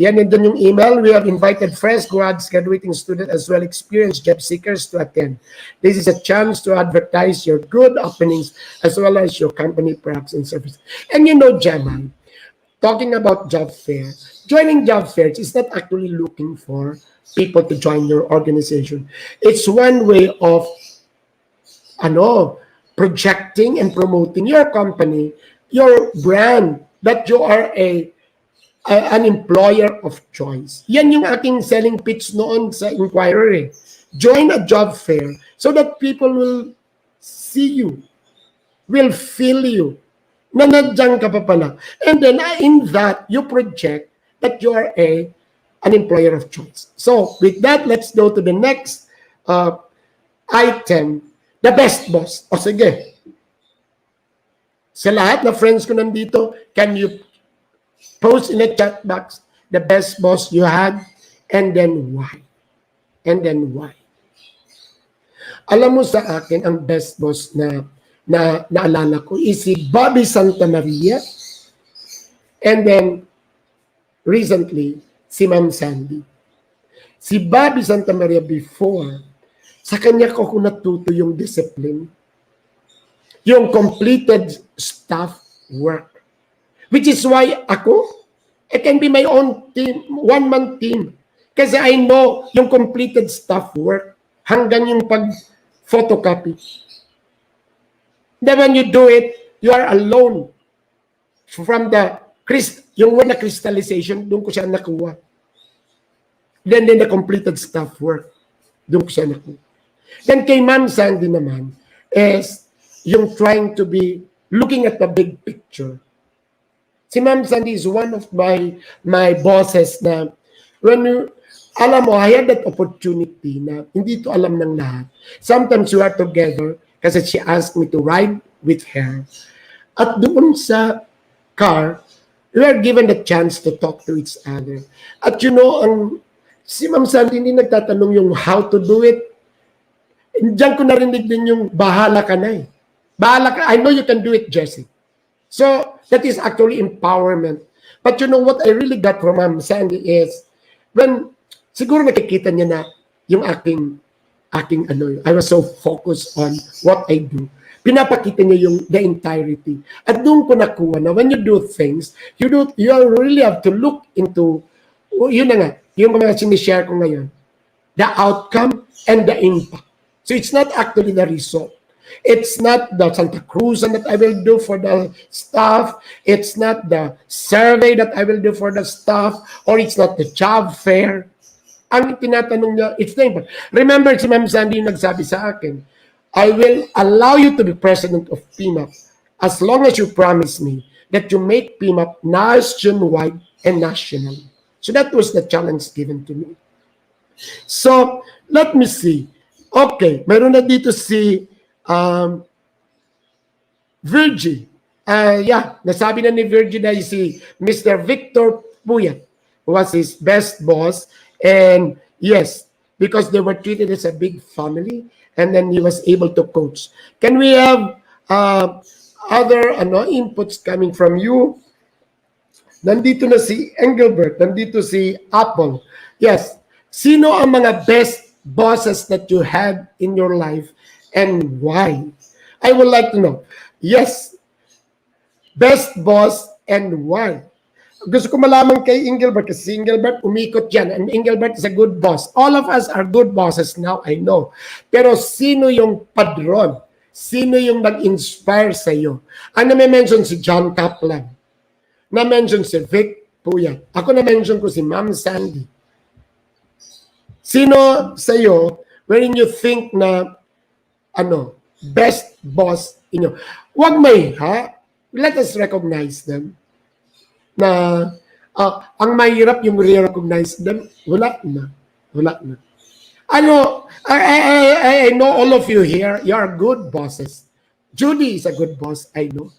Yan nandun yung email. We have invited fresh graduating students as well experienced job seekers to attend. This is a chance to advertise your good openings as well as your company products and services. And Gemma, talking about job fair, joining job fairs is not actually looking for people to join your organization. It's one way of projecting and promoting your company, your brand, that you are an employer of choice. Yan yung aking selling pitch noon sa Inquirer. Join a job fair so that people will see you, will feel you, na nandiyan ka pa pala. And then in that, you project that you are an employer of choice. So with that, let's go to the next item, the best boss. O sige, sa lahat na friends ko nandito, can you post in the chat box the best boss you had and then why? And then why? Alam mo sa akin, ang best boss na naalala ko is si Bobby Santa Maria, and then recently si Ma'am Sandy. Si Bobby Santa Maria before, sa kanya ko natuto yung discipline, yung completed staff work, which is why I can be my own team, one-man team, kasi I know yung completed staff work hanggang yung pag-photocopy. Then when you do it, you are alone from yung word na crystallization, doon ko siya nakuha. Then the completed staff work, doon ko siya nakuha. Then kay Ma'am Sandy naman, is yung trying to be looking at the big picture. Si Ma'am Sandy is one of my bosses na alam mo, I had that opportunity na hindi to alam ng lahat. Sometimes we are together kasi she asked me to ride with her. At doon sa car, we are given the chance to talk to each other. At si Ma'am Sandy hindi nagtatanong yung how to do it. Diyan ko narinig din yung bahala ka na Bahala ka. I know you can do it, Jessie. So, that is actually empowerment. But what I really got from Ma'am Sandy is, when siguro nakikita niya na yung aking I was so focused on what I do. Pinapakita niya yung the entirety. At doon ko nakuha na when you do things, you really have to look into, yun na nga, yung mga sinishare ko ngayon, the outcome and the impact. So it's not actually the result. It's not the Santa Cruz that I will do for the staff. It's not the survey that I will do for the staff. Or it's not the job fair. Ang tinatanong niya, it's the impact. Remember, si Ma'am Sandy yung nagsabi sa akin, I will allow you to be president of PMAP as long as you promise me that you make PMAP nationwide and national. So that was the challenge given to me. So, let me see. Okay, meron na dito si Virgie. Nasabi na ni Virgie na si Mr. Victor Puyat was his best boss. And yes, because they were treated as a big family, and then he was able to coach. Can we have other inputs coming from you? Nandito na si Engelbert, nandito si Apple. Yes, sino ang mga best bosses that you had in your life and why? I would like to know. Yes, best boss and why? Gusto ko malaman kay Engelbert kasi si Engelbert umikot dyan. And Engelbert is a good boss. All of us are good bosses now, I know. Pero sino yung padron? Sino yung nag-inspire sa iyo? Ang na-mention si John Kaplan. Na-mention si Vic Puyat. Ako na-mention ko si Ma'am Sandy. Sino sa iyo, when you think na, best boss inyo? Huwag may, let us recognize them. Na, ang mahirap yung re-recognize them, wala na. I know all of you here, you are good bosses. Judy is a good boss, I know.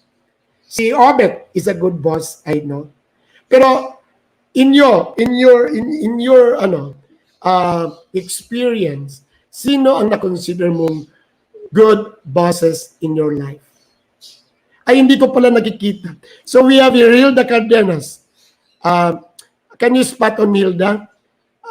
Si Obet is a good boss, I know. Pero, in your experience, sino ang na-consider mong good bosses in your life? Ay, hindi ko pala nakikita. So we have here Hilda Cardenas. Can you spot on Hilda?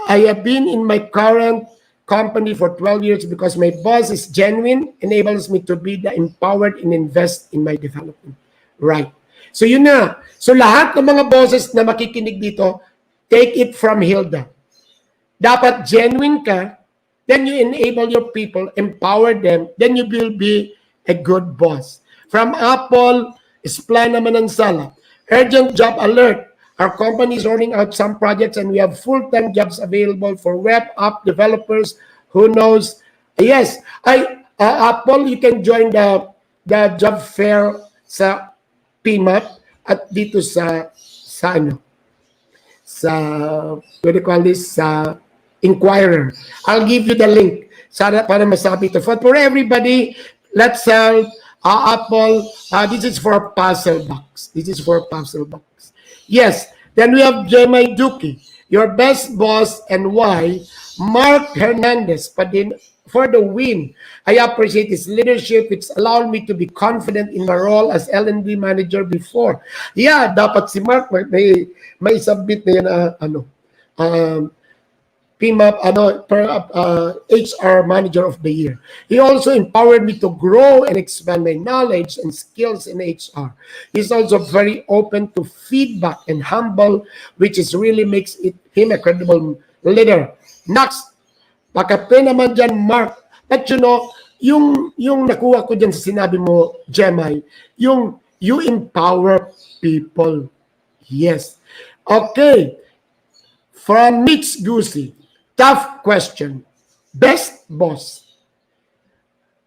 I have been in my current company for 12 years because my boss is genuine, enables me to be the empowered and invest in my development. Right. So yun na. So lahat ng mga bosses na makikinig dito, take it from Hilda. Dapat genuine ka, then you enable your people, empower them, then you will be a good boss. From Apple, Esplana Manansala, urgent job alert. Our company is rolling out some projects and we have full-time jobs available for web app developers. Who knows? Yes, Apple, you can join the job fair sa PMAP at dito sa what do you call this, sa Inquirer. I'll give you the link para masabi ito. For everybody, let's sell Apple. This is for puzzle box. Yes. Then we have Jemay Duki, your best boss and why. Mark Hernandez, for the win. I appreciate his leadership. It's allowed me to be confident in my role as L&D manager before. Yeah, dapat si Mark may submit na yan PMAP, HR Manager of the Year. He also empowered me to grow and expand my knowledge and skills in HR. He's also very open to feedback and humble, which really makes him a credible leader. Next, pakape naman dyan, Mark. But you know, yung nakuha ko dyan sa sinabi mo, Jemay, yung you empower people. Yes. Okay. From Mitch Goosey. Tough question. Best boss.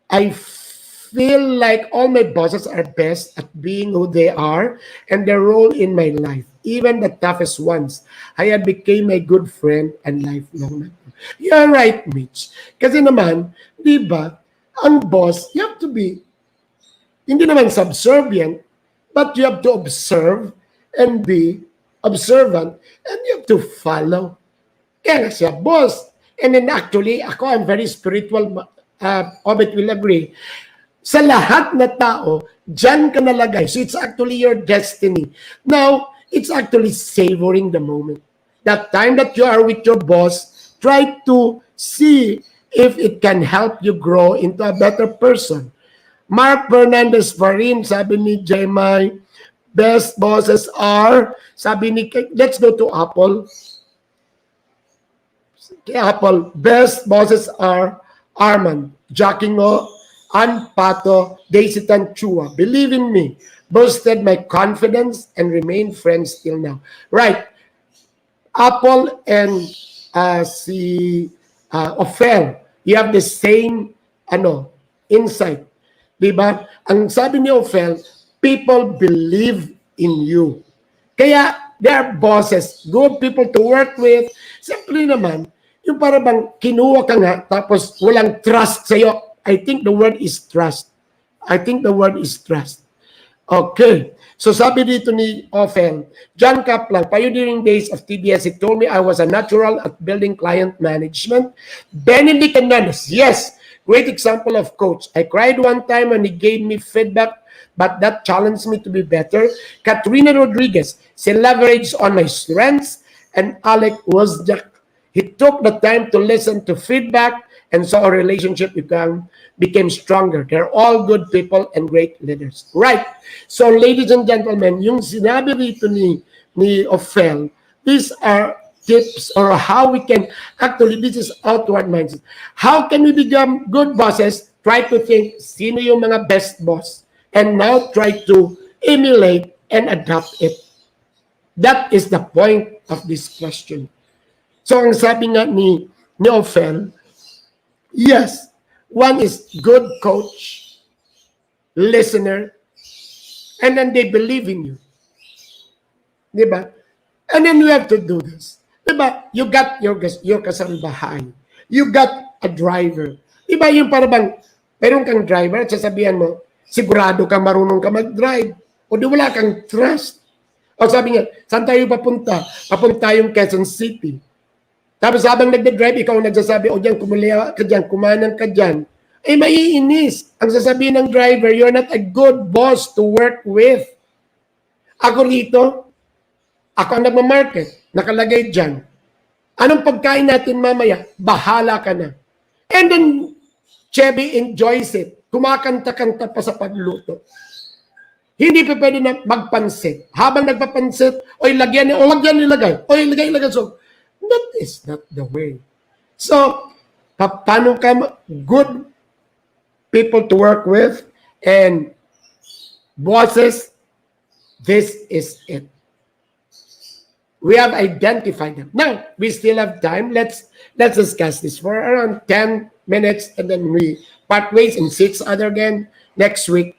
I feel like all my bosses are best at being who they are and their role in my life. Even the toughest ones. I had became a good friend and lifelong mentor. You're right, Mitch. Kasi naman, di ba, ang boss, you have to be, hindi naman subservient, but you have to observe and be observant and you have to follow. Kaya siya, boss. And then actually, I'm very spiritual, Obet will agree. Sa lahat na tao, dyan ka nalagay. So it's actually your destiny. Now, it's actually savoring the moment. That time that you are with your boss, try to see if it can help you grow into a better person. Mark Fernandez pa rin, sabi ni Jemay, best bosses are, sabi ni, let's go to Apple. Apple, best bosses are Arman, Jackingo, Ann Pato, Daisy Tanchua. Believe in me, boosted my confidence and remain friends till now. Right. Apple and Ophel, you have the same insight. Diba? Ang sabi ni Ophel, people believe in you. Kaya, they are bosses, good people to work with. Simply naman, yung para bang kinuha ka nga, tapos walang trust sa'yo. I think the word is trust. Okay. So sabi dito ni Ophel, John Kaplan, pioneering days of TBS, he told me I was a natural at building client management. Benedict Hernandez, yes, great example of coach. I cried one time when he gave me feedback, but that challenged me to be better. Katrina Rodriguez, she leveraged on my strengths, and Alec was Jack. He took the time to listen to feedback, and so our relationship became stronger. They're all good people and great leaders. Right. So, ladies and gentlemen, yung sinabi rito ni Ophel, these are tips or how we can, actually, this is outward mindset. How can we become good bosses? Try to think, sino yung mga best boss? And now try to emulate and adapt it. That is the point of this question. So, ang sabi nga ni Ophel, yes, one is good coach, listener, and then they believe in you. Diba? And then you have to do this. Diba? You got your kasambahay. You got a driver. Diba yung parang, meron kang driver at sasabihan mo, sigurado ka marunong ka mag-drive. O di wala kang trust. O sabi nga, saan tayo papunta? Papunta tayong Quezon City. Tapos habang nagde-drive, ikaw ang nagsasabi, o diyan, kumulya ka diyan, kumanan ka diyan. Eh, maiinis. Ang sasabihin ng driver, you're not a good boss to work with. Ako rito, ako ang nagmamarket, nakalagay diyan. Anong pagkain natin mamaya? Bahala ka na. And then, Chevy enjoys it. Kumakanta-kanta pa sa pagluto. Hindi pa pwede na magpansit. Habang nagpapansit, oy, lagyan nilagay. Oy, ilagay. So, that is not the way. So, paano ka good people to work with and bosses, this is it. We have identified them. Now, we still have time. Let's discuss this for around 10 minutes and then we part ways and see each other again next week.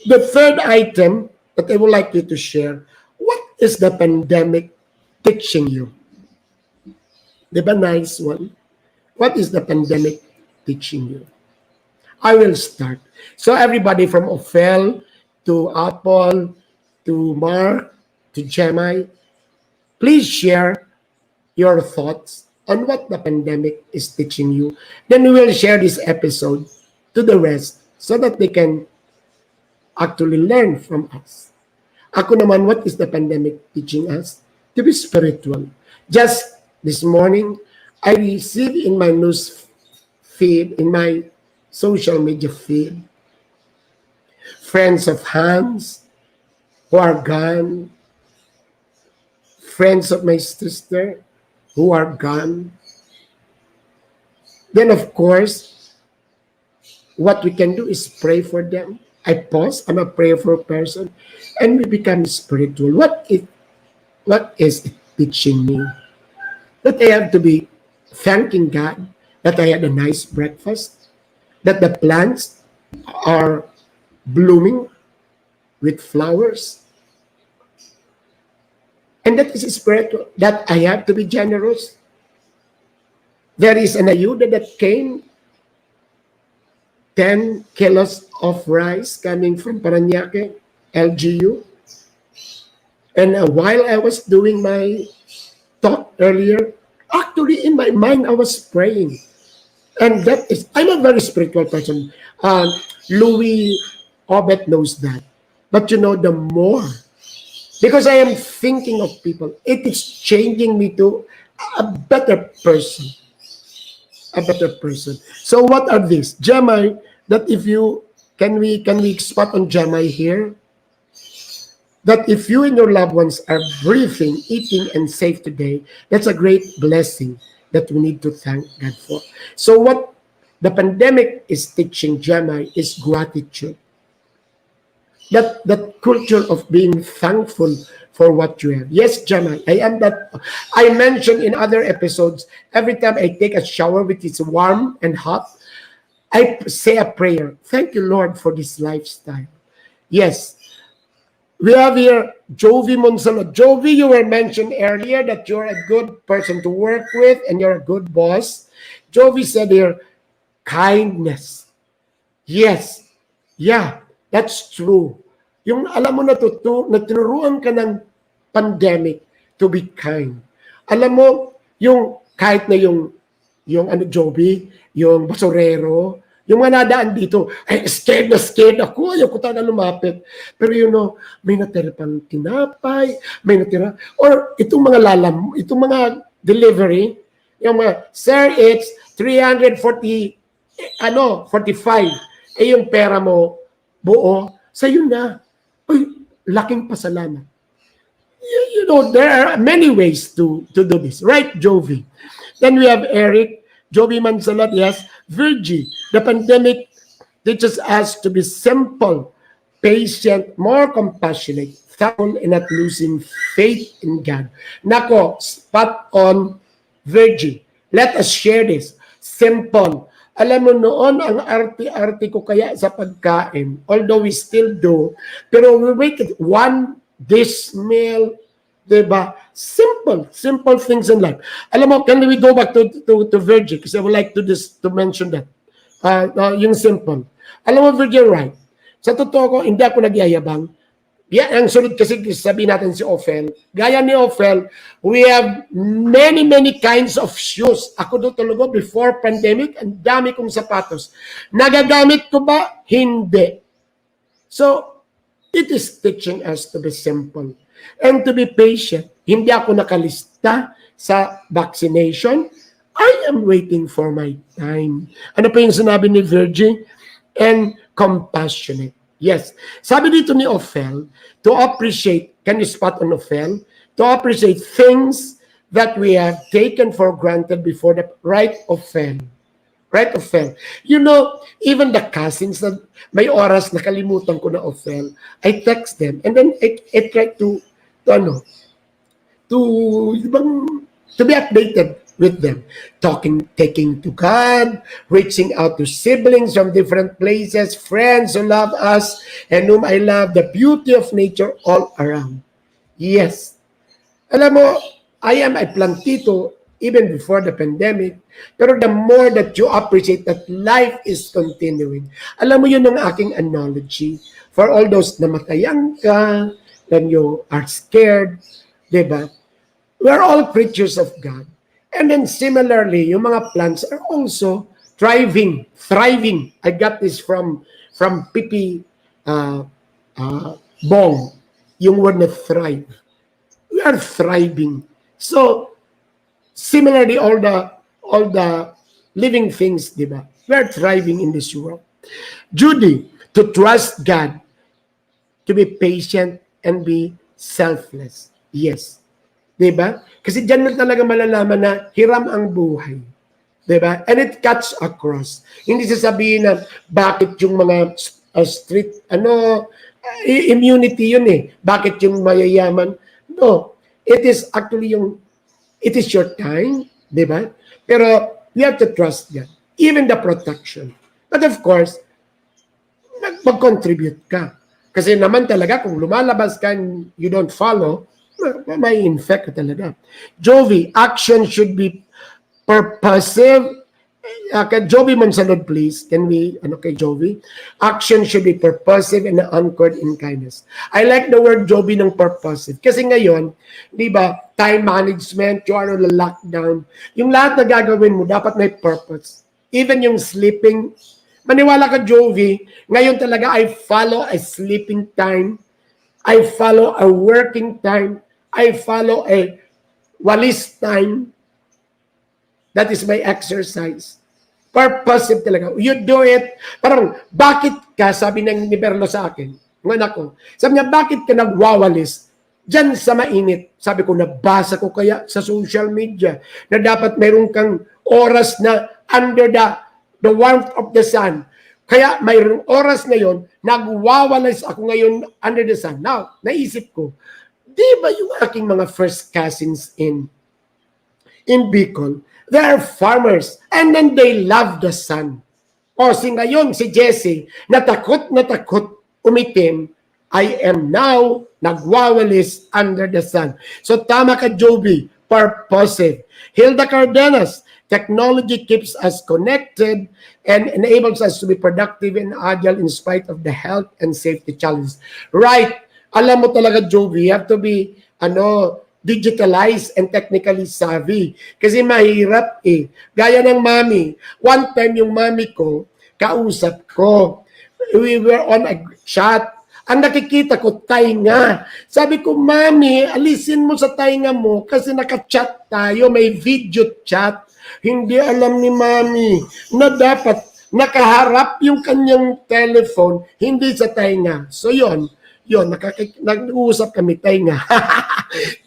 The third item that I would like you to share, what is the pandemic teaching you? Diba nice one? What is the pandemic teaching you? I will start. So everybody from Ophel to Apple to Mark to Gemini, please share your thoughts on what the pandemic is teaching you. Then we will share this episode to the rest so that they can actually learn from us. Ako naman, what is the pandemic teaching us? To be spiritual. Just this morning, I received in my news feed, in my social media feed, friends of Hans who are gone, friends of my sister who are gone. Then, of course, what we can do is pray for them. I pause, I'm a prayerful person, and we become spiritual. What is it teaching me? That I have to be thanking God that I had a nice breakfast, that the plants are blooming with flowers, and that is spiritual, that I have to be generous. There is an ayuda that came, 10 kilos of rice coming from Parañaque, LGU. And while I was doing my talk earlier, actually in my mind I was praying. And that is, I'm a very spiritual person. Louis Obet knows that. But you know, the more, because I am thinking of people, it is changing me to a better person. A better person. So what are these? Gemini, that if you, can we spot on Gemini here? That if you and your loved ones are breathing, eating, and safe today, that's a great blessing that we need to thank God for. So what the pandemic is teaching Gemini is gratitude. That culture of being thankful for what you have. Yes, Gemini, I am that. I mentioned in other episodes, every time I take a shower, which is warm and hot, I say a prayer. Thank you, Lord, for this lifestyle. Yes. We have here Jovi Monsalud. Jovi, you were mentioned earlier that you're a good person to work with and you're a good boss. Jovi said here, kindness. Yes. Yeah, that's true. Yung alam mo na tinuruan ka ng pandemic to be kind. Alam mo, yung kahit na yung Jovi, yung basurero, yung mga nadaan dito, ay scared ako, ayaw ko na lumapit. Pero may natira pang tinapay, may natira, or itong mga itong mga delivery, yung mga, sir, it's 345, eh yung pera mo, buo, sa'yo na. Uy, laking pasalamat. There are many ways to do this. Right, Jovi? Then we have Eric, Jovi Mansalat, yes. Virgie, the pandemic teaches us to be simple, patient, more compassionate, thankful, and not losing faith in God. Nako, spot on, Virgie. Let us share this. Simple. Alam mo noon, ang arte-arte ko kaya sa pagkain, although we still do, pero we make it one dish meal, diba? Simple things in life. Alam mo, can we go back to Virgie? Because I would like to mention that. Yung simple. Alam mo, Virgie, right? Sa totoo ko, hindi ako nagyayabang. Yeah, ang sunod kasi sabihin natin si Ophel. Gaya ni Ophel, we have many kinds of shoes. Ako doon talaga before pandemic, ang dami kong sapatos. Nagagamit ko ba? Hindi. So, it is teaching us to be simple and to be patient. Hindi ako nakalista sa vaccination. I am waiting for my time. Ano pa yung sinabi ni Virgin? And compassionate. Yes. Sabi dito ni Ophel, to appreciate, can you spot on Ophel? To appreciate things that we have taken for granted before the right Ophel. Right, Ophel? You know, even the cousins na may oras nakalimutan ko na Ophel, I text them and then I try to be updated with them, taking to God, reaching out to siblings from different places, friends who love us and whom I love, the beauty of nature all around. Yes. Alam mo, I am a plantito even before the pandemic, pero the more that you appreciate that life is continuing, alam mo yun ang aking analogy for all those namatayan ka, when you are scared, diba? We are all creatures of God. And then similarly, yung mga plants are also thriving. I got this from Pipi Bong, yung word na thrive. We are thriving. So, similarly, all the living things, di ba? We are thriving in this world. Judy, to trust God, to be patient and be selfless. Yes. Diba? Kasi dyan mo talaga malalaman na hiram ang buhay. Diba? And it cuts across. Hindi sasabihin na bakit yung mga street, immunity yun eh. Bakit yung mayayaman? No. It is actually it is your time. Diba? Pero you have to trust God. Even the protection. But of course, mag-contribute ka. Kasi naman talaga, kung lumalabas ka and you don't follow, may infect ka talaga. Jovi, action should be purposive. Kay Jovi Monsalud, please. Can we, kay Jovi? Action should be purposive and anchored in kindness. I like the word Jovi ng purposive. Kasi ngayon, di ba, time management, you are on the lockdown. Yung lahat na gagawin mo, dapat may purpose. Even yung sleeping. Maniwala ka, Jovi, ngayon talaga I follow a sleeping time. I follow a working time. I follow a walis time. That is my exercise. Purposive talaga. You do it. Parang, bakit ka, sabi ng ni Berlo sa akin, ng anak ko, sabi niya, bakit ka nagwawalis dyan sa mainit? Sabi ko, nabasa ko kaya sa social media na dapat mayroon kang oras na under the warmth of the sun. Kaya mayroong oras ngayon, nagwawalis ako ngayon under the sun. Now, naisip ko, di ba yung aking mga first cousins in Bicol, they are farmers and then they love the sun. O ngayon, si Jesse, natakot umitim, I am now nagwawalis under the sun. So tama ka, Joby, purposive. Hilda Cardenas, technology keeps us connected and enables us to be productive and agile in spite of the health and safety challenges. Right. Alam mo talaga, Joby, you have to be digitalized and technically savvy. Kasi mahirap eh. Gaya ng mami. One time yung mami ko, kausap ko. We were on a chat. Ang nakikita ko, tainga. Sabi ko, mami, alisin mo sa tainga mo kasi naka-chat tayo, may video chat. Hindi alam ni mami na dapat nakaharap yung kanyang telephone, hindi sa tainga. So yun, nag-uusap kami, tainga.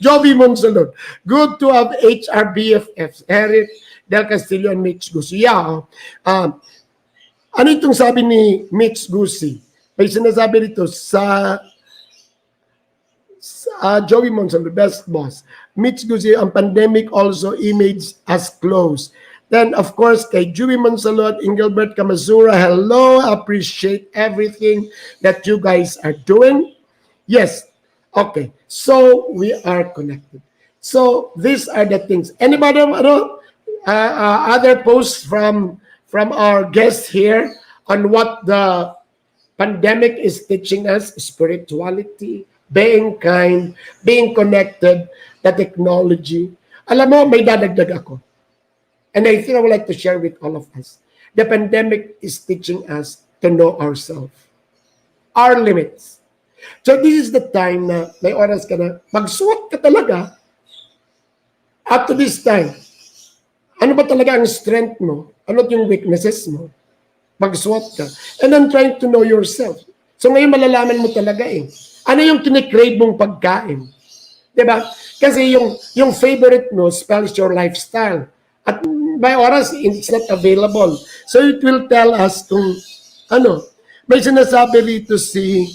Joby Monsalud, good to have HRBFFs, Eric Del Castillo and Mitch Gusi. Yeah, ano itong sabi ni Mitch Gusi? May sinasabi rito sa Joby Monsalud, best boss. Mitch Gusi, ang pandemic also image us close. Then, of course, kay Joby Monsalud, Engelbert Kamazura, hello, appreciate everything that you guys are doing. Yes, okay, so we are connected. So, these are the things. Anybody, other posts from our guests here on what the pandemic is teaching us? Spirituality, being kind, being connected, the technology. Alam mo, may dadagdag ako. And I think I would like to share with all of us. The pandemic is teaching us to know ourselves. Our limits. So this is the time na may oras ka na, magsuot ka talaga up to this time. Ano ba talaga ang strength mo? Ano yung weaknesses mo? Magsuot ka. And then trying to know yourself. So ngayon malalaman mo talaga ano yung kinikrave mong pagkain? Diba? Kasi yung favorite mo spells your lifestyle. At may oras, it's not available. So it will tell us kung may sinasabi rito si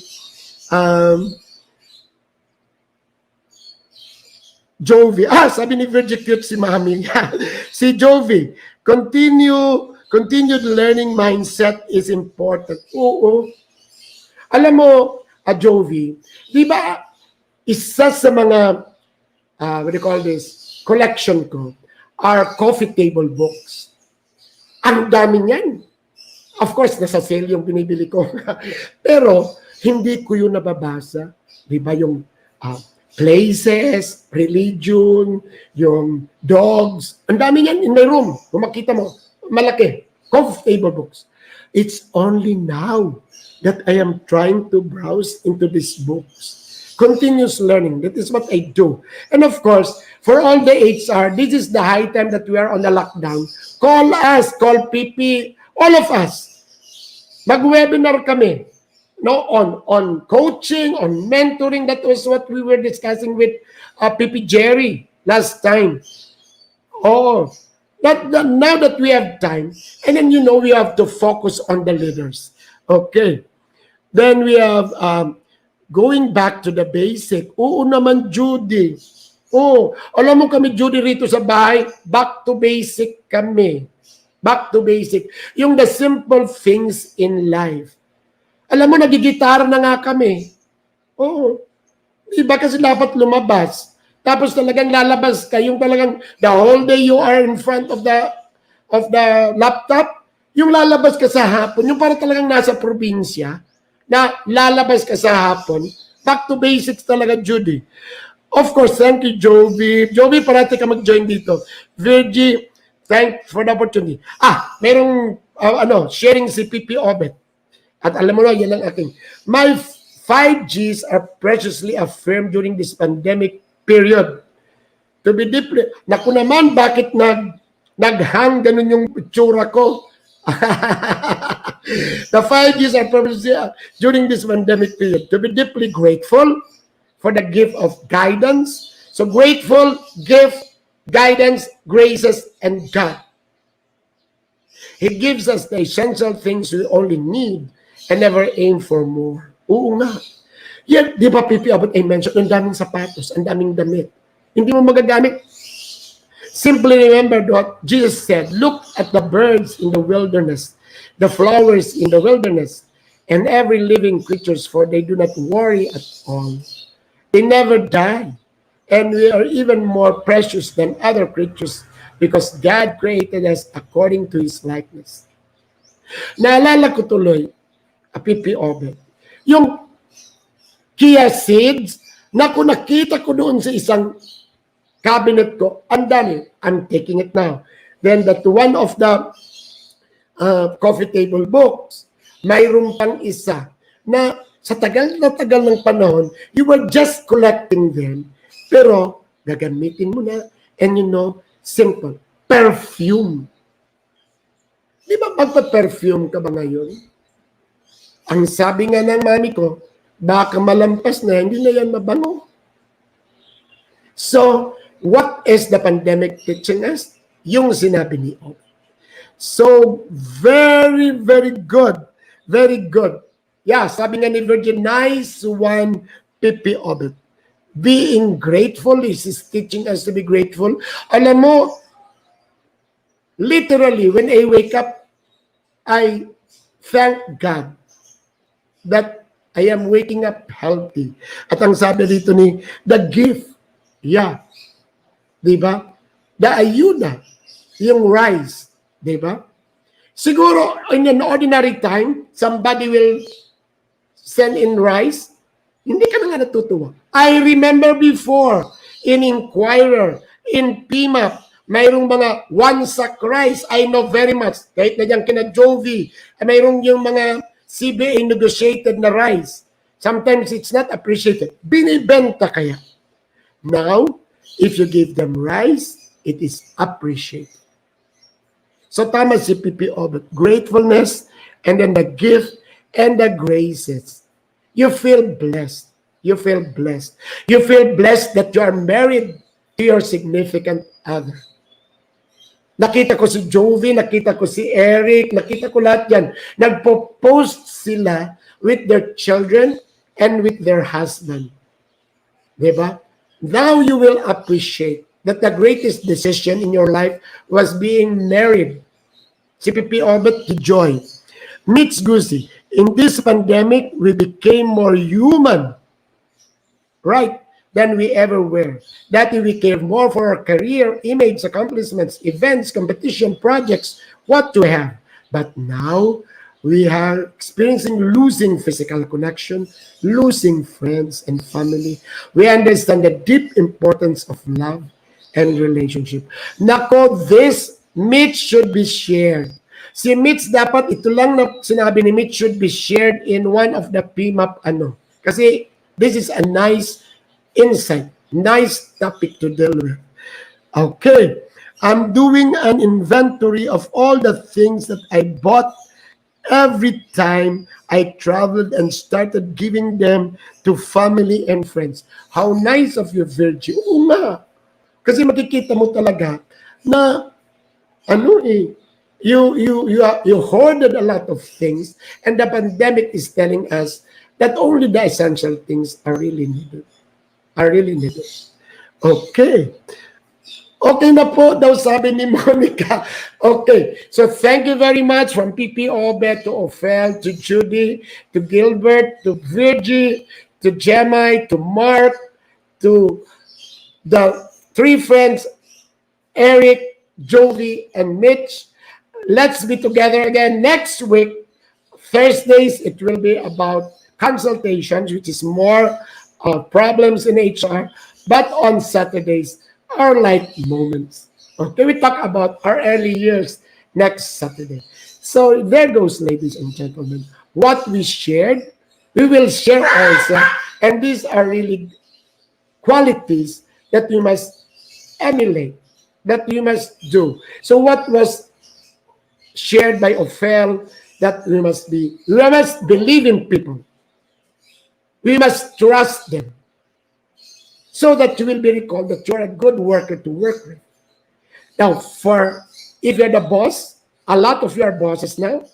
Jovi. Sabi ni Virgie cute si Mami. Si Jovi, continued learning mindset is important. Oo. Alam mo, Jovi, di ba, isa sa mga, what do you call this, collection ko, are coffee table books. Ang dami niyan. Of course, nasa sale yung binibili ko. Pero, hindi ko yun nababasa. Di ba yung places, religion, yung dogs. Ang dami yan in my room. Kung makita mo, malaki. Coffee table books. It's only now that I am trying to browse into these books. Continuous learning. That is what I do. And of course, for all the HR, this is the high time that we are on the lockdown. Call us, call PP, all of us. Mag-webinar kami. No, on coaching, on mentoring. That was what we were discussing with PP Jerry last time. Now that we have time, and then we have to focus on the leaders. Okay. Then we have going back to the basic. Oo naman, Judy. Alam mo kami, Judy, rito sa bahay, back to basic kami. Back to basic. Yung the simple things in life. Alam mo, nagigitara na nga kami. Oo. Iba kasi dapat lumabas. Tapos talagang lalabas ka. Yung talagang the whole day you are in front of the laptop. Yung lalabas ka sa hapon. Yung para talagang nasa probinsya. Na lalabas ka sa hapon. Back to basics talaga, Judy. Of course, thank you, Jovi. Jovi, parati ka mag-join dito. Virgie, thanks for the opportunity. Merong sharing si PP Obet. At alam mo na, yan ang aking. My 5Gs are preciously affirmed during this pandemic period. To be deeply, naku naman, bakit naghang ganun yung itsura ko? The 5Gs are preciously during this pandemic period. To be deeply grateful for the gift of guidance. So grateful, gift, guidance, graces, and God. He gives us the essential things we only need and never aim for more. Oo nga. Yan, di ba, Pipi, about I mentioned, ang daming sapatos, ang daming damit. Hindi mo magagamit. Simply remember what Jesus said, look at the birds in the wilderness, the flowers in the wilderness, and every living creatures, for they do not worry at all. They never die. And we are even more precious than other creatures because God created us according to His likeness. Naalala ko tuloy, Pipi Obet, yung Kia seeds na kung nakita ko doon sa isang cabinet ko, ang dami. I'm taking it now. Then that one of the coffee table books, mayroon pang isa na sa tagal na tagal ng panahon, you were just collecting them, pero gagamitin mo na, and simple, perfume. Di ba magpa-perfume ka ba ngayon? Ang sabi nga ng mami ko, baka malampas na, hindi na yan mabango. So, what is the pandemic teaching us? Yung sinabi ni Obi. So, very, very good. Very good. Yeah, sabi nga ni Virgin, nice one, Pipi Obit. Being grateful is teaching us to be grateful. Alam mo, literally, when I wake up, I thank God that I am waking up healthy. At ang sabi dito ni, the gift, yeah, di ba? The ayuda, yung rice, di ba? Siguro, in an ordinary time, somebody will send in rice, hindi ka na nga ka natutuwa. I remember before, in Inquirer, in PMAP, mayroong mga one sack rice. I know very much. Kahit na dyan kina Jovi, mayroong yung mga CBA negotiated na rice. Sometimes it's not appreciated. Binibenta kaya. Now, if you give them rice, it is appreciated. So tama si PPO, but gratefulness, and then the gift, and the graces. You feel blessed. You feel blessed. You feel blessed that you are married to your significant other. Nakita ko si Jovi, nakita ko si Eric, nakita ko lahat yan. Nagpo-post sila with their children and with their husband. Diba? Now you will appreciate that the greatest decision in your life was being married. Si Pipi Obet to Joy. Mitch Gusi, in this pandemic, we became more human, right, than we ever were. That we care more for our career, image, accomplishments, events, competition, projects, what to have. But now, we are experiencing losing physical connection, losing friends and family. We understand the deep importance of love and relationship. Nako, this Mitch should be shared. Si Mitch dapat ito lang na sinabi ni Mitch should be shared in one of the PMAP Kasi this is a nice insight, nice topic to deal with. Okay, I'm doing an inventory of all the things that I bought every time I traveled and started giving them to family and friends. How nice of you, Virgie. Oo nga. Kasi makikita mo talaga na you hoarded a lot of things, and the pandemic is telling us that only the essential things are really needed. Okay. Okay na po daw sabi ni Monica. Okay. So thank you very much from PP Obet to Ophel, to Judy, to Gilbert, to Virgie, to Jemai, to Mark, to the three friends, Eric, Jovi, and Mitch. Let's be together again next week. Thursdays, it will be about consultations, which is more problems in HR. But on Saturdays, our light moments. Okay, we talk about our early years next Saturday. So there goes, ladies and gentlemen. What we shared, we will share also. And these are really qualities that we must emulate, that we must do. So what was shared by Ophel, that we must believe in people. We must trust them, so that you will be recalled that you're a good worker to work with. Now, if you're the boss, a lot of your bosses now,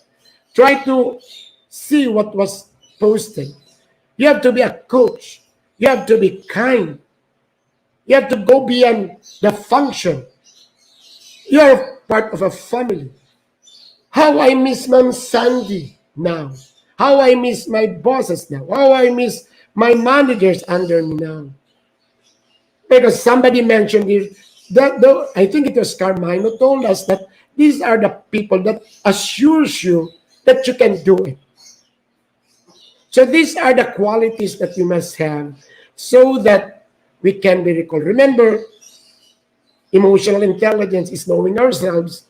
try to see what was posted. You have to be a coach. You have to be kind. You have to go beyond the function. You're part of a family. How I miss Ma'am Sandy now. How I miss my bosses now. How I miss my managers under me now. Because somebody mentioned here, I think it was Carmine, told us that these are the people that assures you that you can do it. So these are the qualities that you must have so that we can be recalled. Remember, emotional intelligence is knowing ourselves,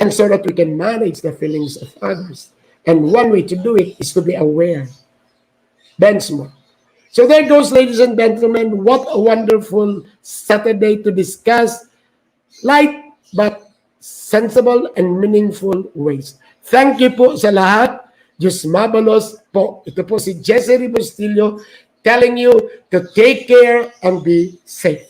and so that we can manage the feelings of others. And one way to do it is to be aware. Benchmark. So there goes, ladies and gentlemen. What a wonderful Saturday to discuss light but sensible and meaningful ways. Thank you po sa lahat. Diyos mabalos po. Ito po si Jesse Rebustillo telling you to take care and be safe.